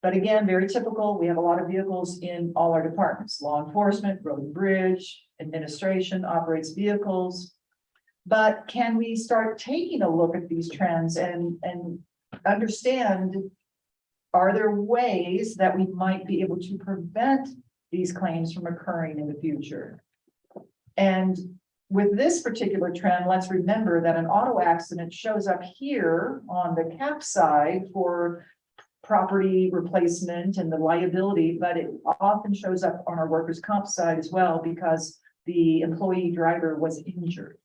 But again, very typical. We have a lot of vehicles in all our departments. Law enforcement, road and bridge, administration operates vehicles. But can we start taking a look at these trends and understand, are there ways that we might be able to prevent these claims from occurring in the future? And with this particular trend, let's remember that an auto accident shows up here on the cap side for property replacement and the liability, but it often shows up on our workers' comp side as well because the employee driver was injured.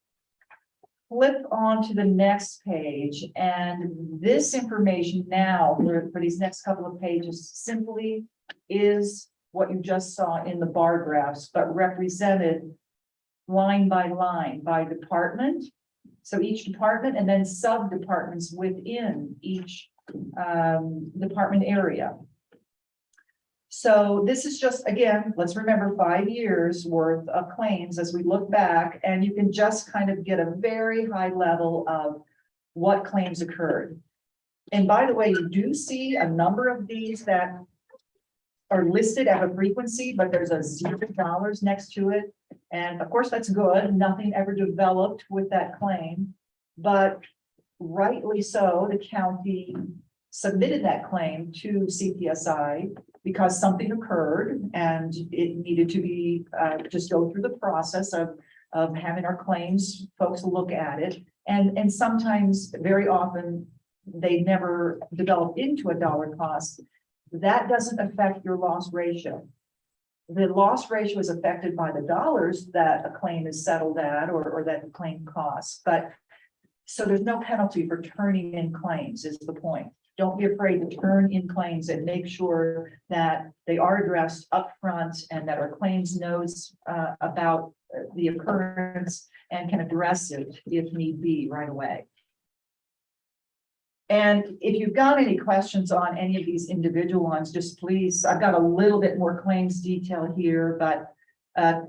Flip on to the next page, and this information now for these next couple of pages simply is what you just saw in the bar graphs, but represented line by line by department. So each department and then sub-departments within each department area. So this is just, again, let's remember 5 years worth of claims as we look back, and you can just kind of get a very high level of what claims occurred. And by the way, you do see a number of these that are listed at a frequency, but there's a $0 next to it. And of course, that's good. Nothing ever developed with that claim, but rightly so, the county submitted that claim to CPSI because something occurred and it needed to be, just go through the process of having our claims folks look at it. And sometimes, very often, they never develop into a dollar cost. That doesn't affect your loss ratio. The loss ratio is affected by the dollars that a claim is settled at or that the claim costs. But so there's no penalty for turning in claims is the point. Don't be afraid to turn in claims and make sure that they are addressed upfront and that our claims knows about the occurrence and can address it if need be right away. And if you've got any questions on any of these individual ones, just please, I've got a little bit more claims detail here, but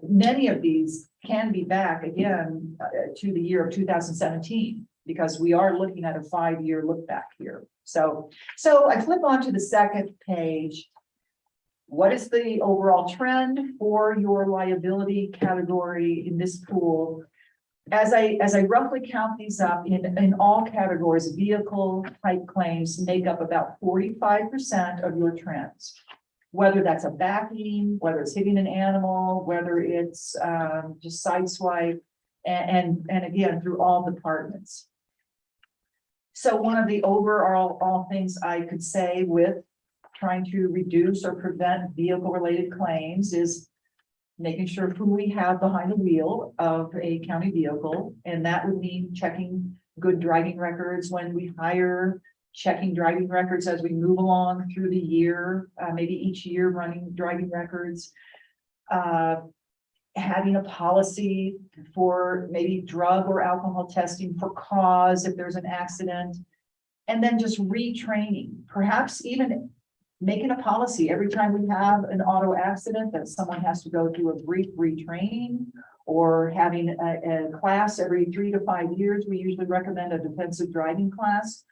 many of these can be back again to the year of 2017, because we are looking at a 5-year look back here. So I flip on to the second page. What is the overall trend for your liability category in this pool? As I roughly count these up in all categories, vehicle type claims make up about 45% of your trends. Whether that's a backing, whether it's hitting an animal, whether it's just sideswipe, and again, through all departments. So one of the overall things I could say with trying to reduce or prevent vehicle related claims is making sure who we have behind the wheel of a county vehicle. And that would mean checking good driving records when we hire, checking driving records as we move along through the year, maybe each year running driving records. Having a policy for maybe drug or alcohol testing for cause if there's an accident, and then just retraining, perhaps even making a policy every time we have an auto accident that someone has to go through a brief retraining, or having a class every 3 to 5 years. We usually recommend a defensive driving class.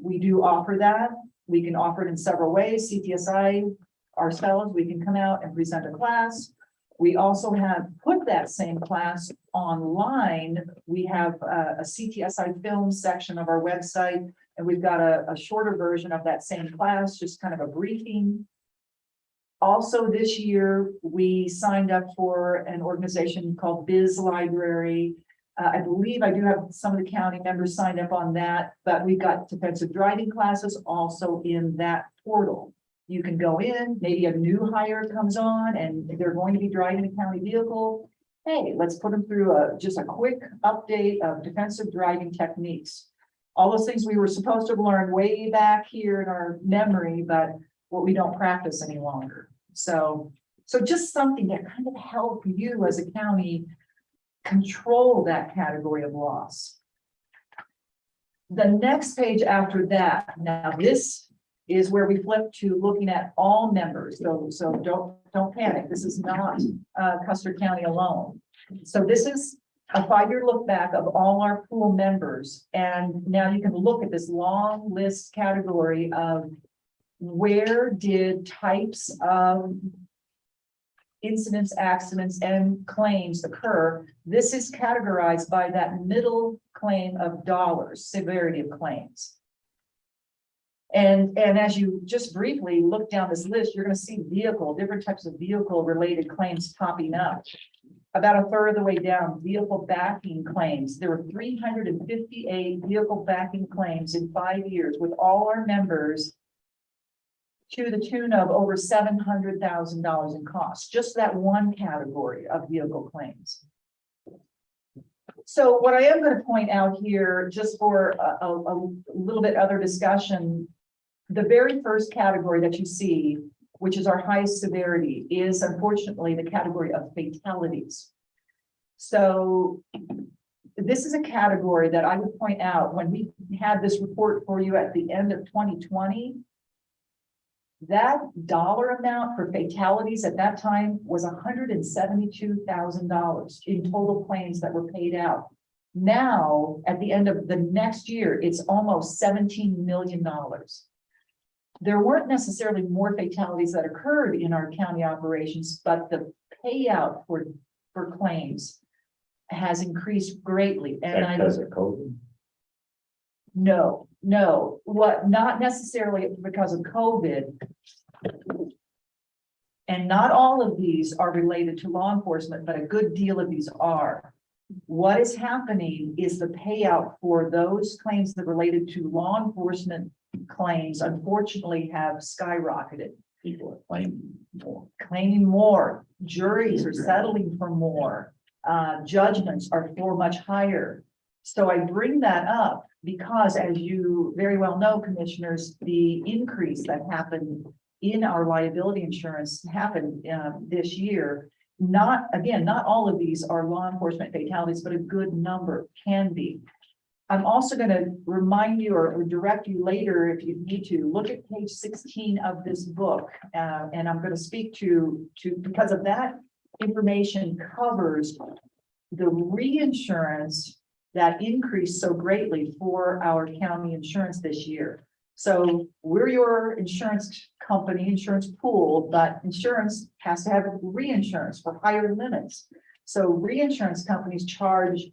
We do offer that. We can offer it in several ways. CTSI ourselves, we can come out and present a class. We also have put that same class online. We have a CTSI film section of our website, and we've got a shorter version of that same class, just kind of a briefing. Also this year, we signed up for an organization called Biz Library. I believe I do have some of the county members signed up on that, but we've got defensive driving classes also in that portal. You can go in, maybe a new hire comes on and they're going to be driving a county vehicle. Hey, let's put them through just a quick update of defensive driving techniques. All those things we were supposed to learn way back here in our memory, but what we don't practice any longer. So just something that kind of help you as a county control that category of loss. The next page after that, now this is where we flip to looking at all members. So don't panic. This is not Custer County alone. So this is a 5-year look back of all our pool members. And now you can look at this long list category of where did types of incidents, accidents, and claims occur. This is categorized by that middle claim of dollars, severity of claims. And as you just briefly look down this list, you're going to see different types of vehicle related claims popping up. About a third of the way down, vehicle backing claims. There were 358 vehicle backing claims in 5 years with all our members, to the tune of over $700,000 in costs, just that one category of vehicle claims. So what I am going to point out here, just for a little bit other discussion, the very first category that you see, which is our highest severity, is unfortunately the category of fatalities. So this is a category that I would point out when we had this report for you at the end of 2020. That dollar amount for fatalities at that time was $172,000 in total claims that were paid out. Now, at the end of the next year, it's almost $17 million. There weren't necessarily more fatalities that occurred in our county operations, but the payout for claims has increased greatly. And I Because of COVID. no, not necessarily because of COVID. And not all of these are related to law enforcement, but a good deal of these are. What is happening is the payout for those claims that related to law enforcement claims, unfortunately, have skyrocketed. People are claiming More, juries are settling for more, judgments are for much higher. So I bring that up because, as you very well know, commissioners, the increase that happened in our liability insurance happened this year. Not all of these are law enforcement fatalities, but a good number can be. I'm also going to remind you or direct you later, if you need to, look at page 16 of this book. And I'm going to speak to because of that information covers the reinsurance that increased so greatly for our county insurance this year. So we're your insurance company, insurance pool, but insurance has to have reinsurance for higher limits. So reinsurance companies charge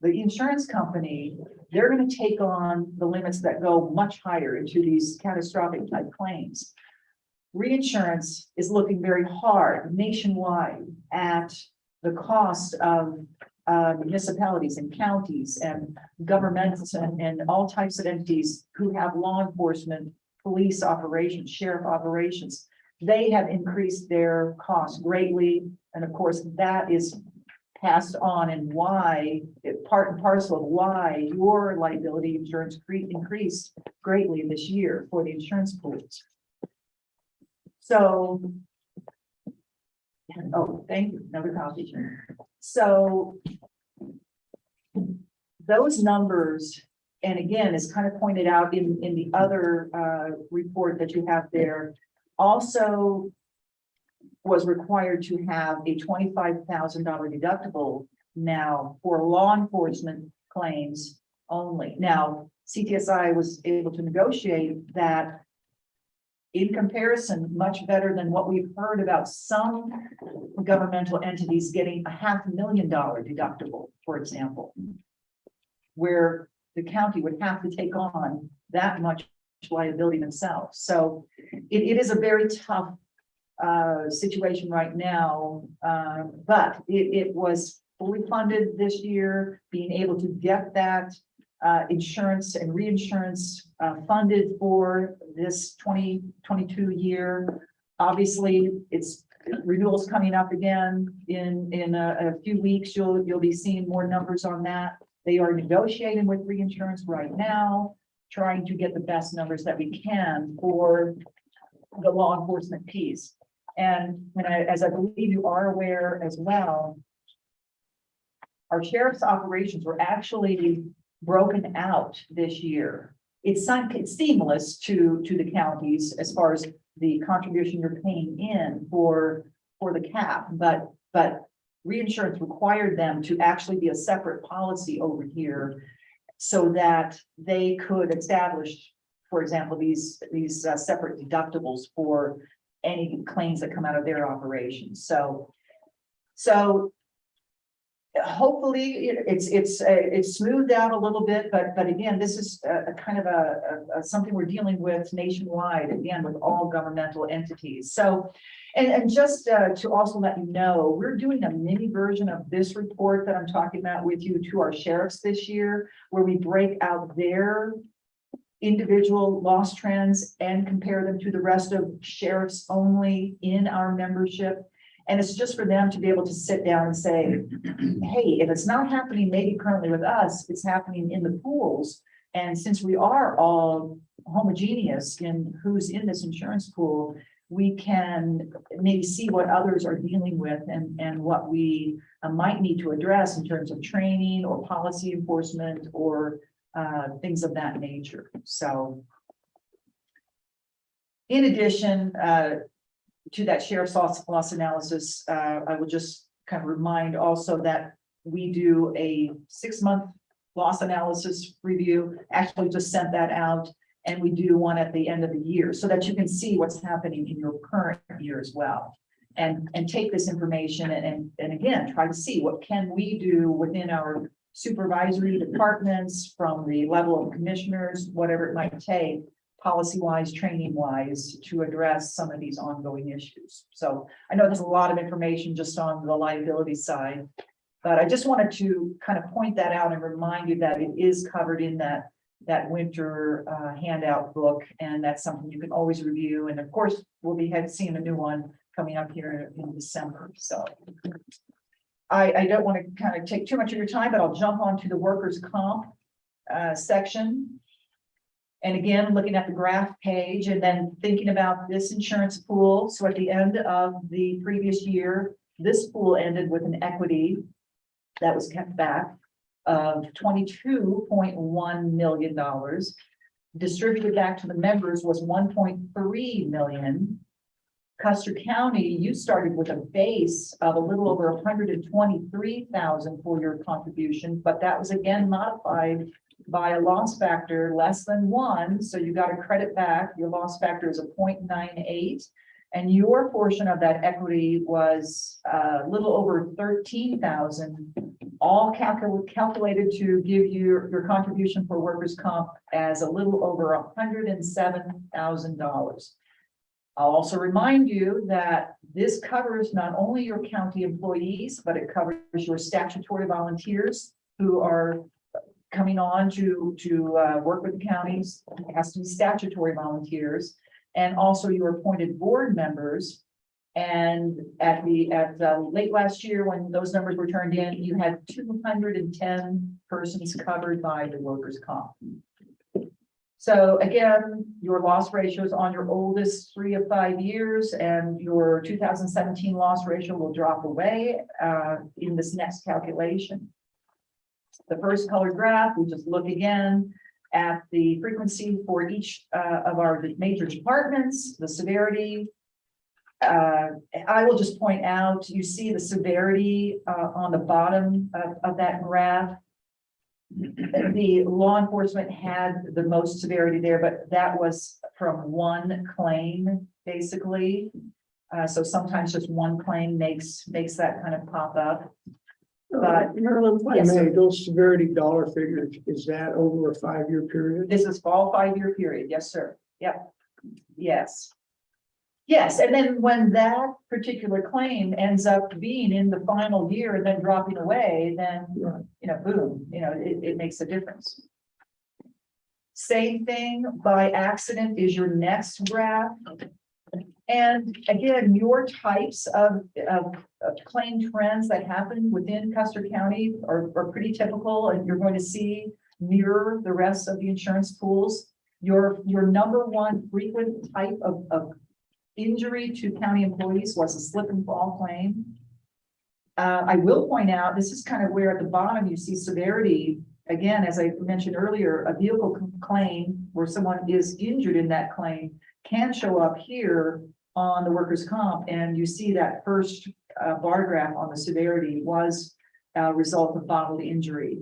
the insurance company, they're going to take on the limits that go much higher into these catastrophic type claims. Reinsurance is looking very hard nationwide at the cost of municipalities and counties and governments and all types of entities who have law enforcement, police operations, sheriff operations. They have increased their costs greatly. And of course, that is passed on, and why part and parcel of why your liability insurance increased greatly this year for the insurance pools. So, oh, thank you, another copy. So those numbers, and again, is kind of pointed out in the other report that you have there, also was required to have a $25,000 deductible now for law enforcement claims only. Now, CTSI was able to negotiate that in comparison, much better than what we've heard about some governmental entities getting a $500,000 deductible, for example, where the county would have to take on that much liability themselves. So it is a very tough situation right now, but it was fully funded this year, being able to get that insurance and reinsurance funded for this 2022 year. Obviously, it's renewals coming up again in a few weeks. You'll be seeing more numbers on that. They are negotiating with reinsurance right now, trying to get the best numbers that we can for the law enforcement piece. And as I believe you are aware as well, our sheriff's operations were actually broken out this year. It's seamless to the counties as far as the contribution you're paying in for the cap, but reinsurance required them to actually be a separate policy over here so that they could establish, for example, these separate deductibles for any claims that come out of their operations. So hopefully it's smoothed out a little bit, but again, this is a kind of a something we're dealing with nationwide, again, with all governmental entities. So, and just to also let you know, we're doing a mini version of this report that I'm talking about with you to our sheriffs this year, where we break out their individual loss trends and compare them to the rest of sheriffs only in our membership. And it's just for them to be able to sit down and say, hey, if it's not happening maybe currently with us, it's happening in the pools. And since we are all homogeneous in who's in this insurance pool, we can maybe see what others are dealing with and what we might need to address in terms of training or policy enforcement or things of that nature. So In addition, to that sheriff's loss analysis, I will just kind of remind also that we do a 6-month loss analysis review, actually just sent that out. And we do one at the end of the year so that you can see what's happening in your current year as well. And take this information and again, try to see what can we do within our supervisory departments from the level of commissioners, whatever it might take, policy wise, training wise, to address some of these ongoing issues. So I know there's a lot of information just on the liability side, but I just wanted to kind of point that out and remind you that it is covered in that winter handout book, and that's something you can always review. And of course, we'll be seeing a new one coming up here in December. So I don't want to kind of take too much of your time, but I'll jump onto the workers' comp section. And again, looking at the graph page and then thinking about this insurance pool. So at the end of the previous year, this pool ended with an equity that was kept back of $22.1 million. Distributed back to the members was 1.3 million. Custer County, you started with a base of a little over 123,000 for your contribution, but that was again modified by a loss factor less than 1. So you got a credit back. Your loss factor is a 0.98. And your portion of that equity was a little over 13,000, all calculated to give you your contribution for workers' comp as a little over $107,000. I'll also remind you that this covers not only your county employees, but it covers your statutory volunteers who are coming on to work with the counties. It has to be statutory volunteers, and also your appointed board members. And at late last year, when those numbers were turned in, you had 210 persons covered by the workers' comp. So again, your loss ratios on your oldest 3 of 5 years, and your 2017 loss ratio will drop away in this next calculation. The first colored graph, we just look again at the frequency for each of our major departments, the severity. I will just point out, you see the severity on the bottom of that graph. The law enforcement had the most severity there, but that was from one claim, basically. So sometimes just one claim makes that kind of pop up. But Marilyn, if I yes, may, sir. those severity dollar figures, is that over a 5-year period? This is all 5-year period. Yes, sir. Yep. Yes. Yes. And then when that particular claim ends up being in the final year and then dropping away, then, Right. boom, it makes a difference. Same thing by accident is your next graph. And again, your types of claim trends that happen within Custer County are pretty typical, and you're going to see mirror the rest of the insurance pools. Your number one frequent type of injury to county employees was a slip and fall claim. I will point out, this is kind of where at the bottom you see severity. Again, as I mentioned earlier, a vehicle claim where someone is injured in that claim can show up here on the workers' comp, and you see that first bar graph on the severity was a result of bodily injury.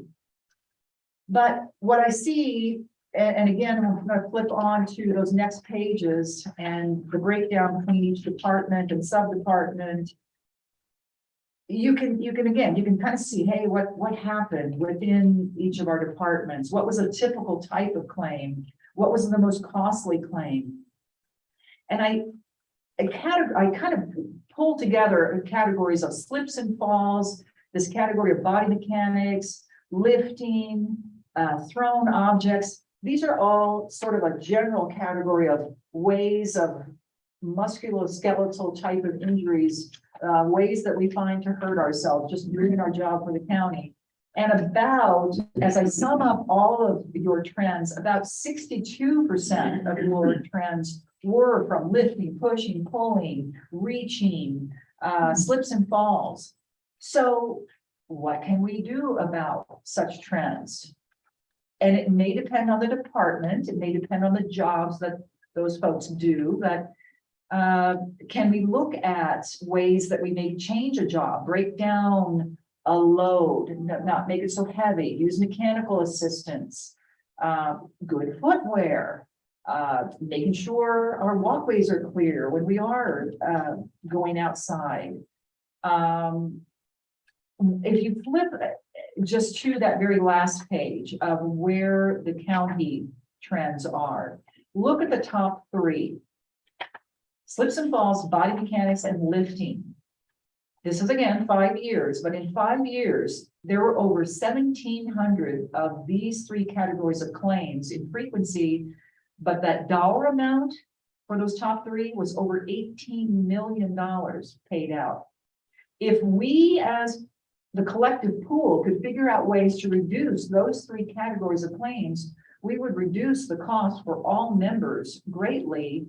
But what I see, and again, I'm going to flip on to those next pages and the breakdown between each department and sub-department. You can kind of see, hey, what happened within each of our departments? What was a typical type of claim? What was the most costly claim? And I kind of pulled together categories of slips and falls, this category of body mechanics, lifting, thrown objects. These are all sort of a general category of ways of musculoskeletal type of injuries, ways that we find to hurt ourselves, just doing our job for the county. And about, as I sum up all of your trends, about 62% of your trends were from lifting, pushing, pulling, reaching, slips and falls. So what can we do about such trends? And it may depend on the department. It may depend on the jobs that those folks do, but can we look at ways that we may change a job, break down a load, not make it so heavy, use mechanical assistance, good footwear, making sure our walkways are clear when we are going outside. If you flip just to that very last page of where the county trends are, look at the top three. Slips and falls, body mechanics, and lifting. This is again 5 years, but in 5 years, there were over 1,700 of these three categories of claims in frequency, but that dollar amount for those top three was over $18 million paid out. If we as the collective pool could figure out ways to reduce those three categories of claims, we would reduce the cost for all members greatly,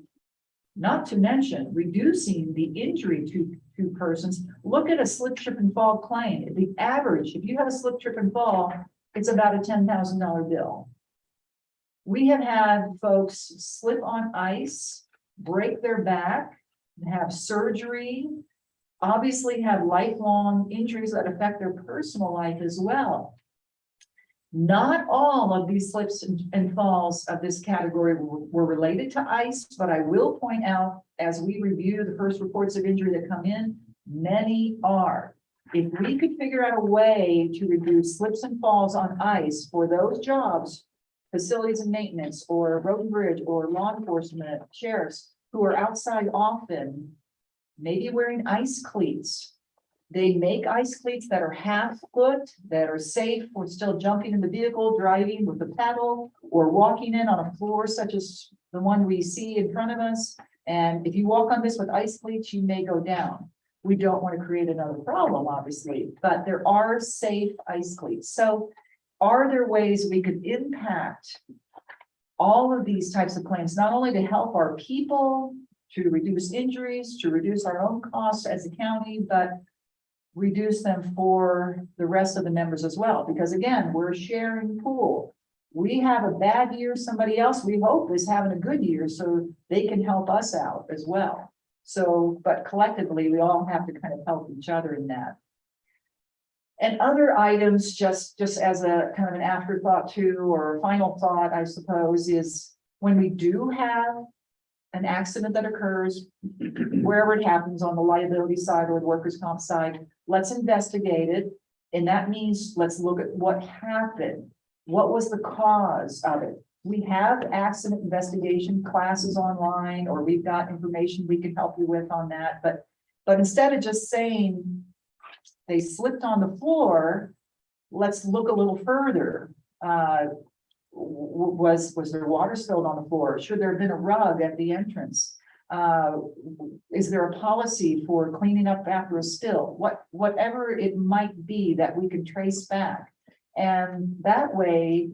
not to mention reducing the injury to persons. Look at a slip, trip, and fall claim. The average, if you have a slip, trip, and fall, it's about a $10,000 bill. We have had folks slip on ice, break their back, have surgery, obviously have lifelong injuries that affect their personal life as well. Not all of these slips and falls of this category were related to ice, but I will point out, as we review the first reports of injury that come in, many are. If we could figure out a way to reduce slips and falls on ice for those jobs, facilities and maintenance, or road and bridge, or law enforcement, sheriffs, who are outside often, maybe wearing ice cleats. They make ice cleats that are half foot, that are safe for still jumping in the vehicle, driving with the pedal, or walking in on a floor such as the one we see in front of us. And if you walk on this with ice cleats, you may go down. We don't want to create another problem, obviously, but there are safe ice cleats. So are there ways we could impact all of these types of claims, not only to help our people, to reduce injuries, to reduce our own costs as a county, but reduce them for the rest of the members as well? Because again, we're a sharing pool. We have a bad year, somebody else we hope is having a good year, so they can help us out as well. So, but collectively, we all have to kind of help each other in that. And other items, just as a kind of an afterthought too, or a final thought, I suppose, is when we do have an accident that occurs, wherever it happens, on the liability side or the workers' comp side, let's investigate it. And that means let's look at what happened. What was the cause of it? We have accident investigation classes online, or we've got information we can help you with on that. But instead of just saying they slipped on the floor, let's look a little further. Was there water spilled on the floor? Should there have been a rug at the entrance? Is there a policy for cleaning up after a spill? Whatever it might be that we can trace back, and that way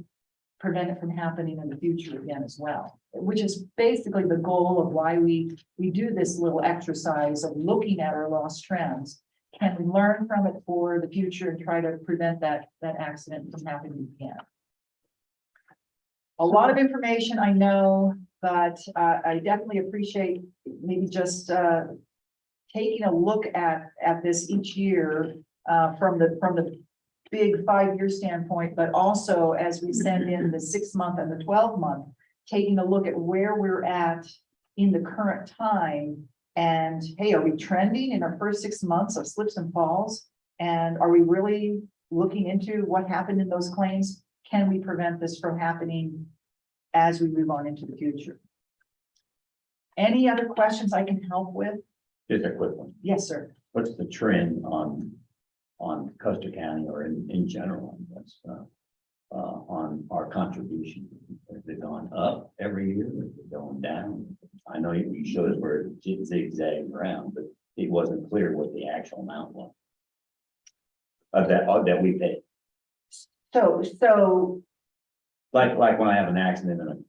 prevent it from happening in the future again as well, which is basically the goal of why we do this little exercise of looking at our lost trends. Can we learn from it for the future and try to prevent that accident from happening again? A lot of information, I know, but I definitely appreciate maybe just taking a look at this each year from the big 5-year standpoint, but also as we send in the 6-month and the 12-month, taking a look at where we're at in the current time. And hey, are we trending in our first 6 months of slips and falls? And are we really looking into what happened in those claims? Can we prevent this from happening as we move on into the future? Any other questions I can help with? Just a quick one. Yes, sir. What's the trend on Custer County, or in general, I guess, on our contribution? Has it gone up every year? Is it going down? I know you showed us where it zigzagged around, but it wasn't clear what the actual amount was of that we pay. So Like when I have an accident on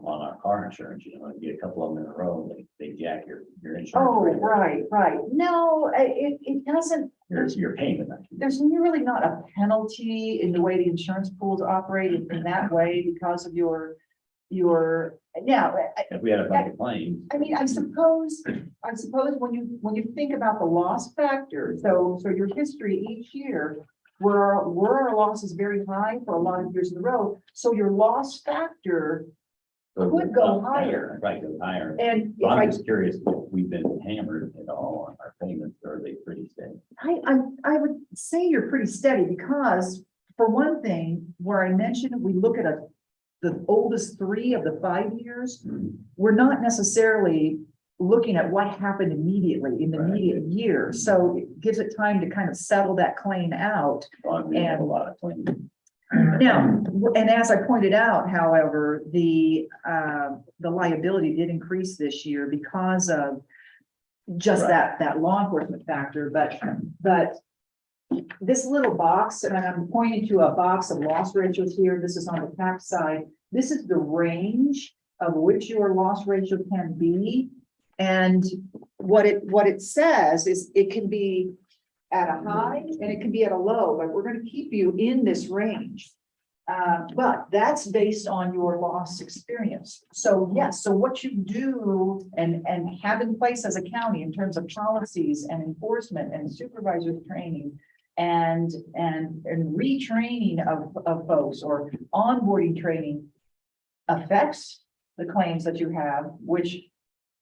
our car insurance, you know, you get a couple of them in a row, they jack your insurance. oh, rate. right. No, it doesn't. Your payment. There's really not a penalty in the way the insurance pools operate in that way because of your now, If we had a bunch of claims, I mean, I suppose when you think about the loss factor, so your history each year, were our losses very high for a lot of years in a row? So your loss factor could go higher. Right, go higher. And So if I'm just curious if we've been hammered at all on our payments, or are they pretty steady? I would say you're pretty steady because, for one thing, where I mentioned, we look at the oldest 3 of the 5 years, we're not necessarily looking at what happened immediately in the Right. immediate year. So it gives it time to kind of settle that claim out. Well, we have a lot of claims. Now, and as I pointed out, however, the liability did increase this year because of just Right. that law enforcement factor, but this little box, and I'm pointing to a box of loss ratios here, this is on the tax side, this is the range of which your loss ratio can be. And what it says is it can be at a high and it can be at a low, but we're gonna keep you in this range. But that's based on your loss experience. So yes, so what you do and have in place as a county in terms of policies and enforcement and supervisor training and retraining of folks or onboarding training affects the claims that you have, which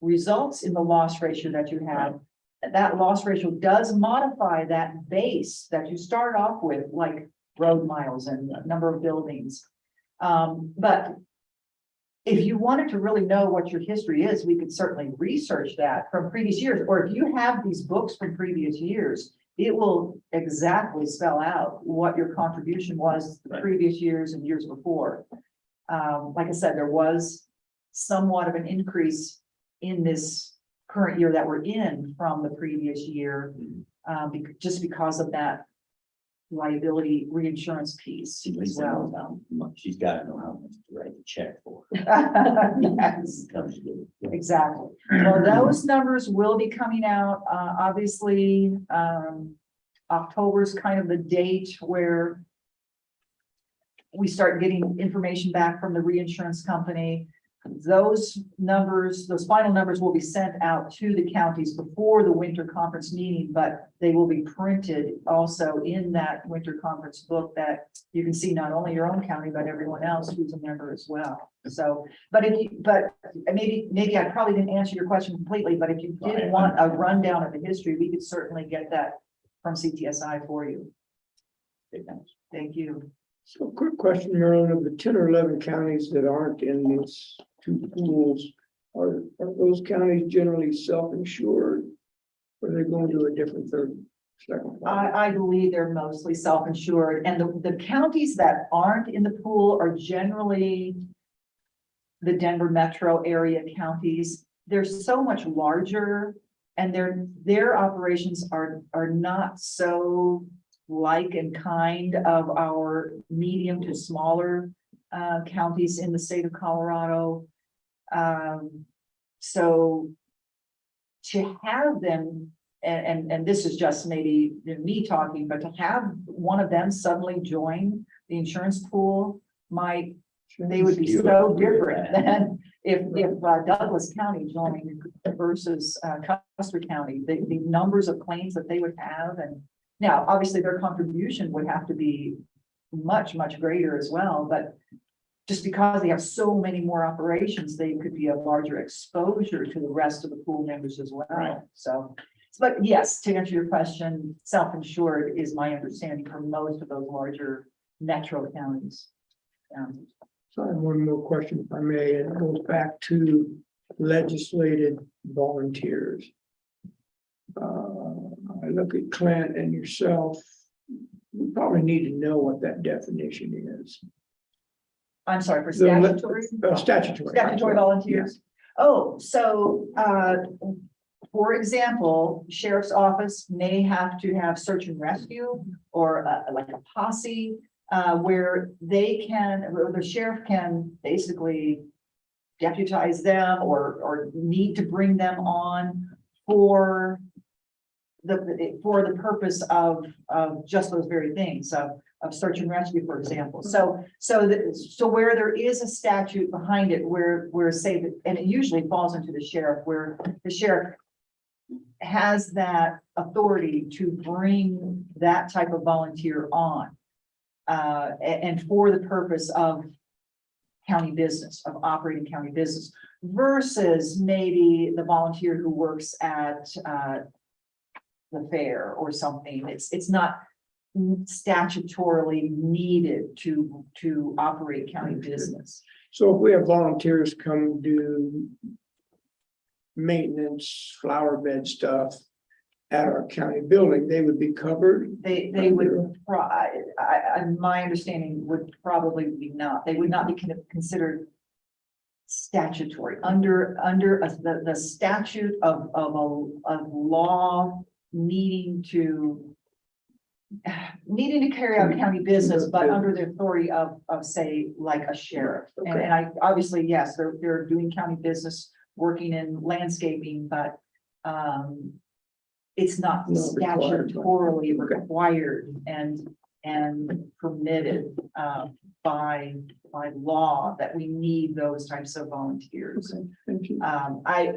results in the loss ratio that you have. That loss ratio does modify that base that you start off with, like road miles and number of buildings. But if you wanted to really know what your history is, we could certainly research that from previous years. Or if you have these books from previous years, it will exactly spell out what your contribution was the previous years and years before. Like I said, there was somewhat of an increase in this current year that we're in from the previous year, just because of that liability reinsurance piece as Lisa well. knows how much, she's got to know how much to write the check for. Yes, Comes to it. exactly. Well, those numbers will be coming out, obviously, October's kind of the date where we start getting information back from the reinsurance company. Those numbers, those final numbers will be sent out to the counties before the winter conference meeting, but they will be printed also in that winter conference book that you can see not only your own county, but everyone else who's a member as well. So, but maybe I probably didn't answer your question completely, but if you did want a rundown of the history, we could certainly get that from CTSI for you. Okay, thanks. Thank you. So quick question, Marilyn, of the 10 or 11 counties that aren't in these 2 pools, are those counties generally self-insured? Or are they going to a different second? I believe they're mostly self-insured, and the counties that aren't in the pool are generally the Denver metro area counties. They're so much larger, and their operations are not so like and kind of our medium to smaller counties in the state of Colorado. So to have them, and this is just maybe me talking, but to have one of them suddenly join the insurance pool they would be so different than if Douglas County joined versus Custer County. The numbers of claims that they would have, and now obviously their contribution would have to be much, much greater as well, but just because they have so many more operations, they could be a larger exposure to the rest of the pool members as well. Right. So, but yes, to answer your question, self-insured is my understanding for most of those larger metro counties. So I have one more question, if I may, and it goes back to legislated volunteers. I look at Clint and yourself, we probably need to know what that definition is. I'm sorry, for The le- statutory? Statutory. Statutory volunteers. Oh, so, for example, sheriff's office may have to have search and rescue or like a posse, where the sheriff can basically deputize them or need to bring them on for the purpose of just those very things, of of search and rescue, for example. So where there is a statute behind it, where say that, and it usually falls into the sheriff, where the sheriff has that authority to bring that type of volunteer on. And for the purpose of county business, of operating county business, versus maybe the volunteer who works at the fair or something. It's not statutorily needed to operate county business. So if we have volunteers come do maintenance, flower bed stuff at our county building, they would be covered? They would, my understanding would probably be not, they would not be considered statutory under the statute of a law needing to carry out county business, but under the authority of say, like a sheriff. And I, obviously, yes, they're doing county business, working in landscaping, but it's not statutorily required and permitted by law that we need those types of volunteers. Okay, thank you. I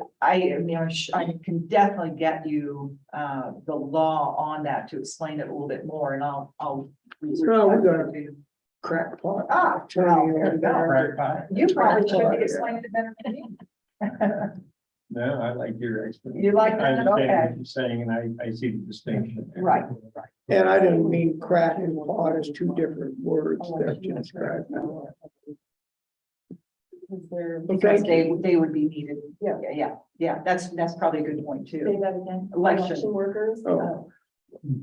mean, I can definitely get you the law on that to explain it a little bit more, and I'll. No, we're gonna be crackpot. Ah, well, there you go. Crackpot. You probably should be explaining it better than me. No, I like your explanation. You like I that? understand Okay. what you're saying, and I see the distinction. Right. And I didn't mean crack and pot as two different words. They're just crack. Because they would be needed. Yeah, that's probably a good point Say too. that again. Election workers. Oh.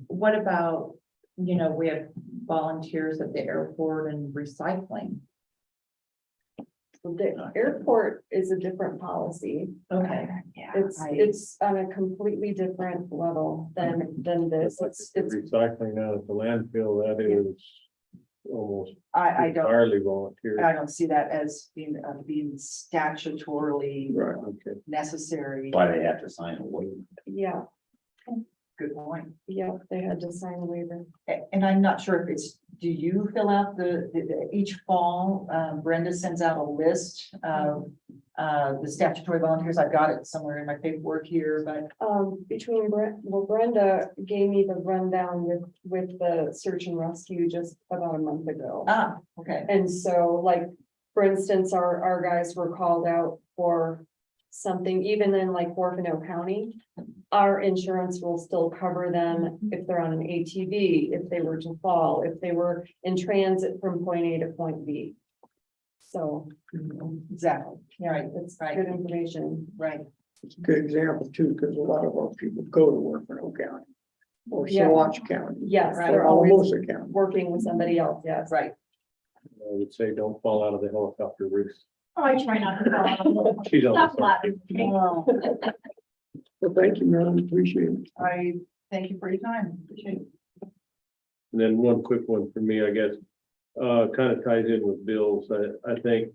What about, we have volunteers at the airport and recycling. The airport is a different policy. Okay. It's on a completely different level than this. It's Recycling out at the landfill, that is almost I don't. entirely volunteer. I don't see that as being statutorily Right. Okay. necessary. Why they have to sign a waiver. yeah, Good point. yeah, they had to sign a waiver. And I'm not sure if it's, do you fill out each fall, Brenda sends out a list of the statutory volunteers. I've got it somewhere in my paperwork here, but Between Brenda gave me the rundown with the search and rescue just about a month ago. okay. And so like, for instance, our guys were called out for something, even in like Orfano County. Our insurance will still cover them if they're on an ATV, if they were to fall, if they were in transit from point A to point B. So Exactly. Yeah, right. it's Right. good information. Right. It's a good example too, because a lot of our people go to work in Oak County or Yeah. Saguache County. Yes, Right. they're Or always Alamosa County. working with somebody else, yes. Right. I would say don't fall out of the helicopter roofs. Oh, I try not to fall. She's on Stop the laughing. Well, Well, thank you, Marilyn. Appreciate it. I thank you for your time. Appreciate it. And then one quick one for me, I guess, kind of ties in with Bill's. I think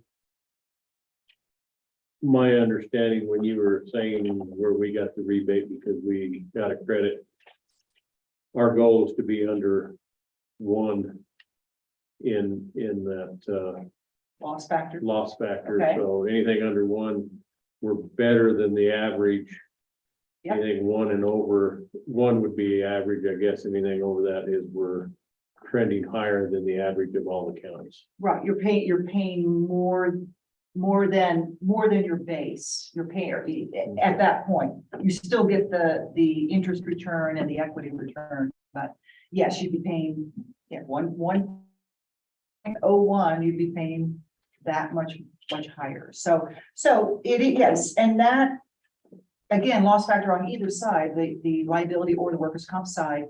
my understanding when you were saying where we got the rebate because we got a credit, our goal is to be under one in that Loss factor. loss factor. Okay. So anything under one, we're better than the average. Yep. Anything one and over, one would be average, I guess. Anything over that is we're trending higher than the average of all the counties. Right, you're paying more than your base. You're paying at that point. You still get the interest return and the equity return, but yes, you'd be paying, 1.01, you'd be paying that much higher. So yes, and that, again, loss factor on either side, the liability or the workers' comp side,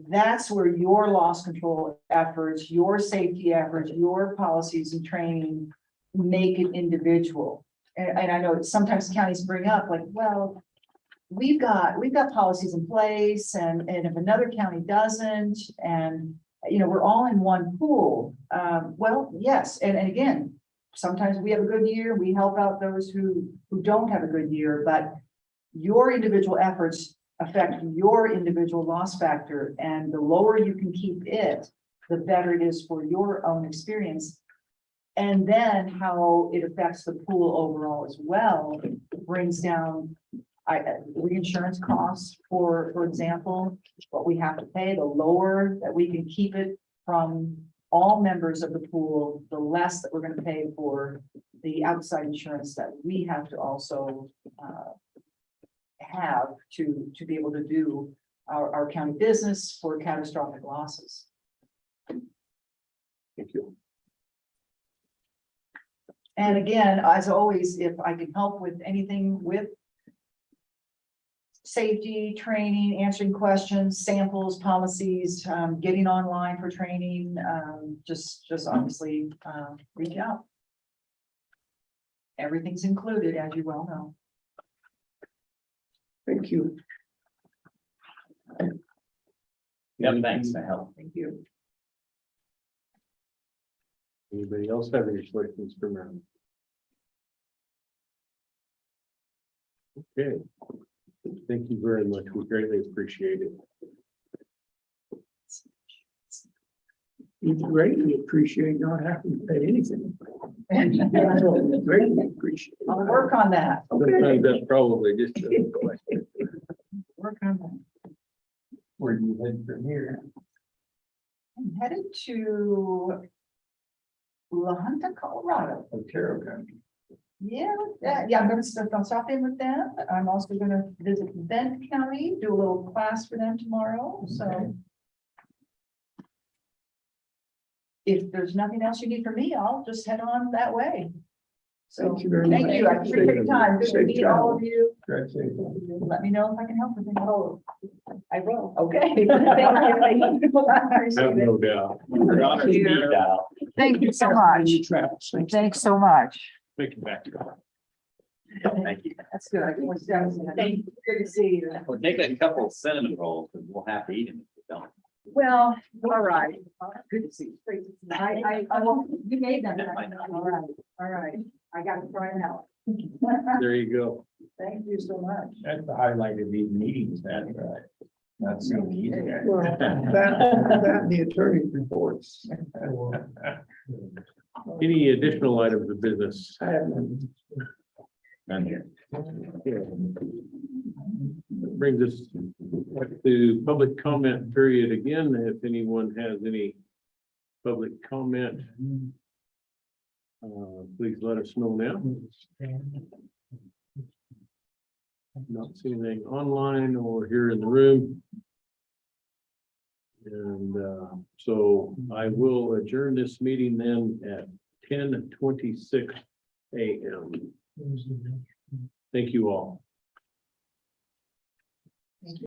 that's where your loss control efforts, your safety efforts, your policies and training make it individual. And I know sometimes counties bring up like, well, we've got policies in place and if another county doesn't, and we're all in one pool. Well, yes, and again, sometimes we have a good year, we help out those who don't have a good year, but your individual efforts affect your individual loss factor, and the lower you can keep it, the better it is for your own experience. And then how it affects the pool overall as well, brings down reinsurance costs, for example, what we have to pay, the lower that we can keep it from all members of the pool, the less that we're gonna pay for the outside insurance that we have to also have to be able to do our county business for catastrophic losses. Thank you. And again, as always, if I can help with anything with safety, training, answering questions, samples, policies, getting online for training, just obviously, reach out. Everything's included, as you well know. Thank you. Yeah, thanks for help. Thank you. Anybody else have any questions for Marilyn? Okay. Thank you very much. We greatly appreciate it. We greatly appreciate not having to pay anything. Greatly appreciate. I'll work on that. Sometimes that's probably just a question. Work on that. Where do you head from here? I'm headed to La Junta, Colorado. Otero County. Yeah, I'm gonna stop in with them. I'm also gonna visit Bent County, do a little class for them tomorrow, so. If there's nothing else you need from me, I'll just head on that way. So, Thank you very much. thank you. I appreciate your time. Good to Safe meet all travel. of you. Drive safe. Let me know if I can help with anything. Oh, I will. okay. Thank you. I Have appreciate it. no doubt. We're on our speed dial. Thank you so When much. you travel, thank you. Thanks so much. Thank you back. Thank you. That's good. I can always down. Good to see you. We'll take a couple of cinnamon rolls and we'll have to eat them if we don't. Well, all right. Good to see you. You made them. All right. I got to try them out. There you go. Thank you so much. That's the highlight of these meetings, that's right. Not so easy. Well, that and the attorney reports. Any additional items of business? I have none. None here. That brings us to public comment period again. If anyone has any public comment, please let us know now. Not seeing anything online or here in the room. And so I will adjourn this meeting then at 10:26 a.m. Thank you all.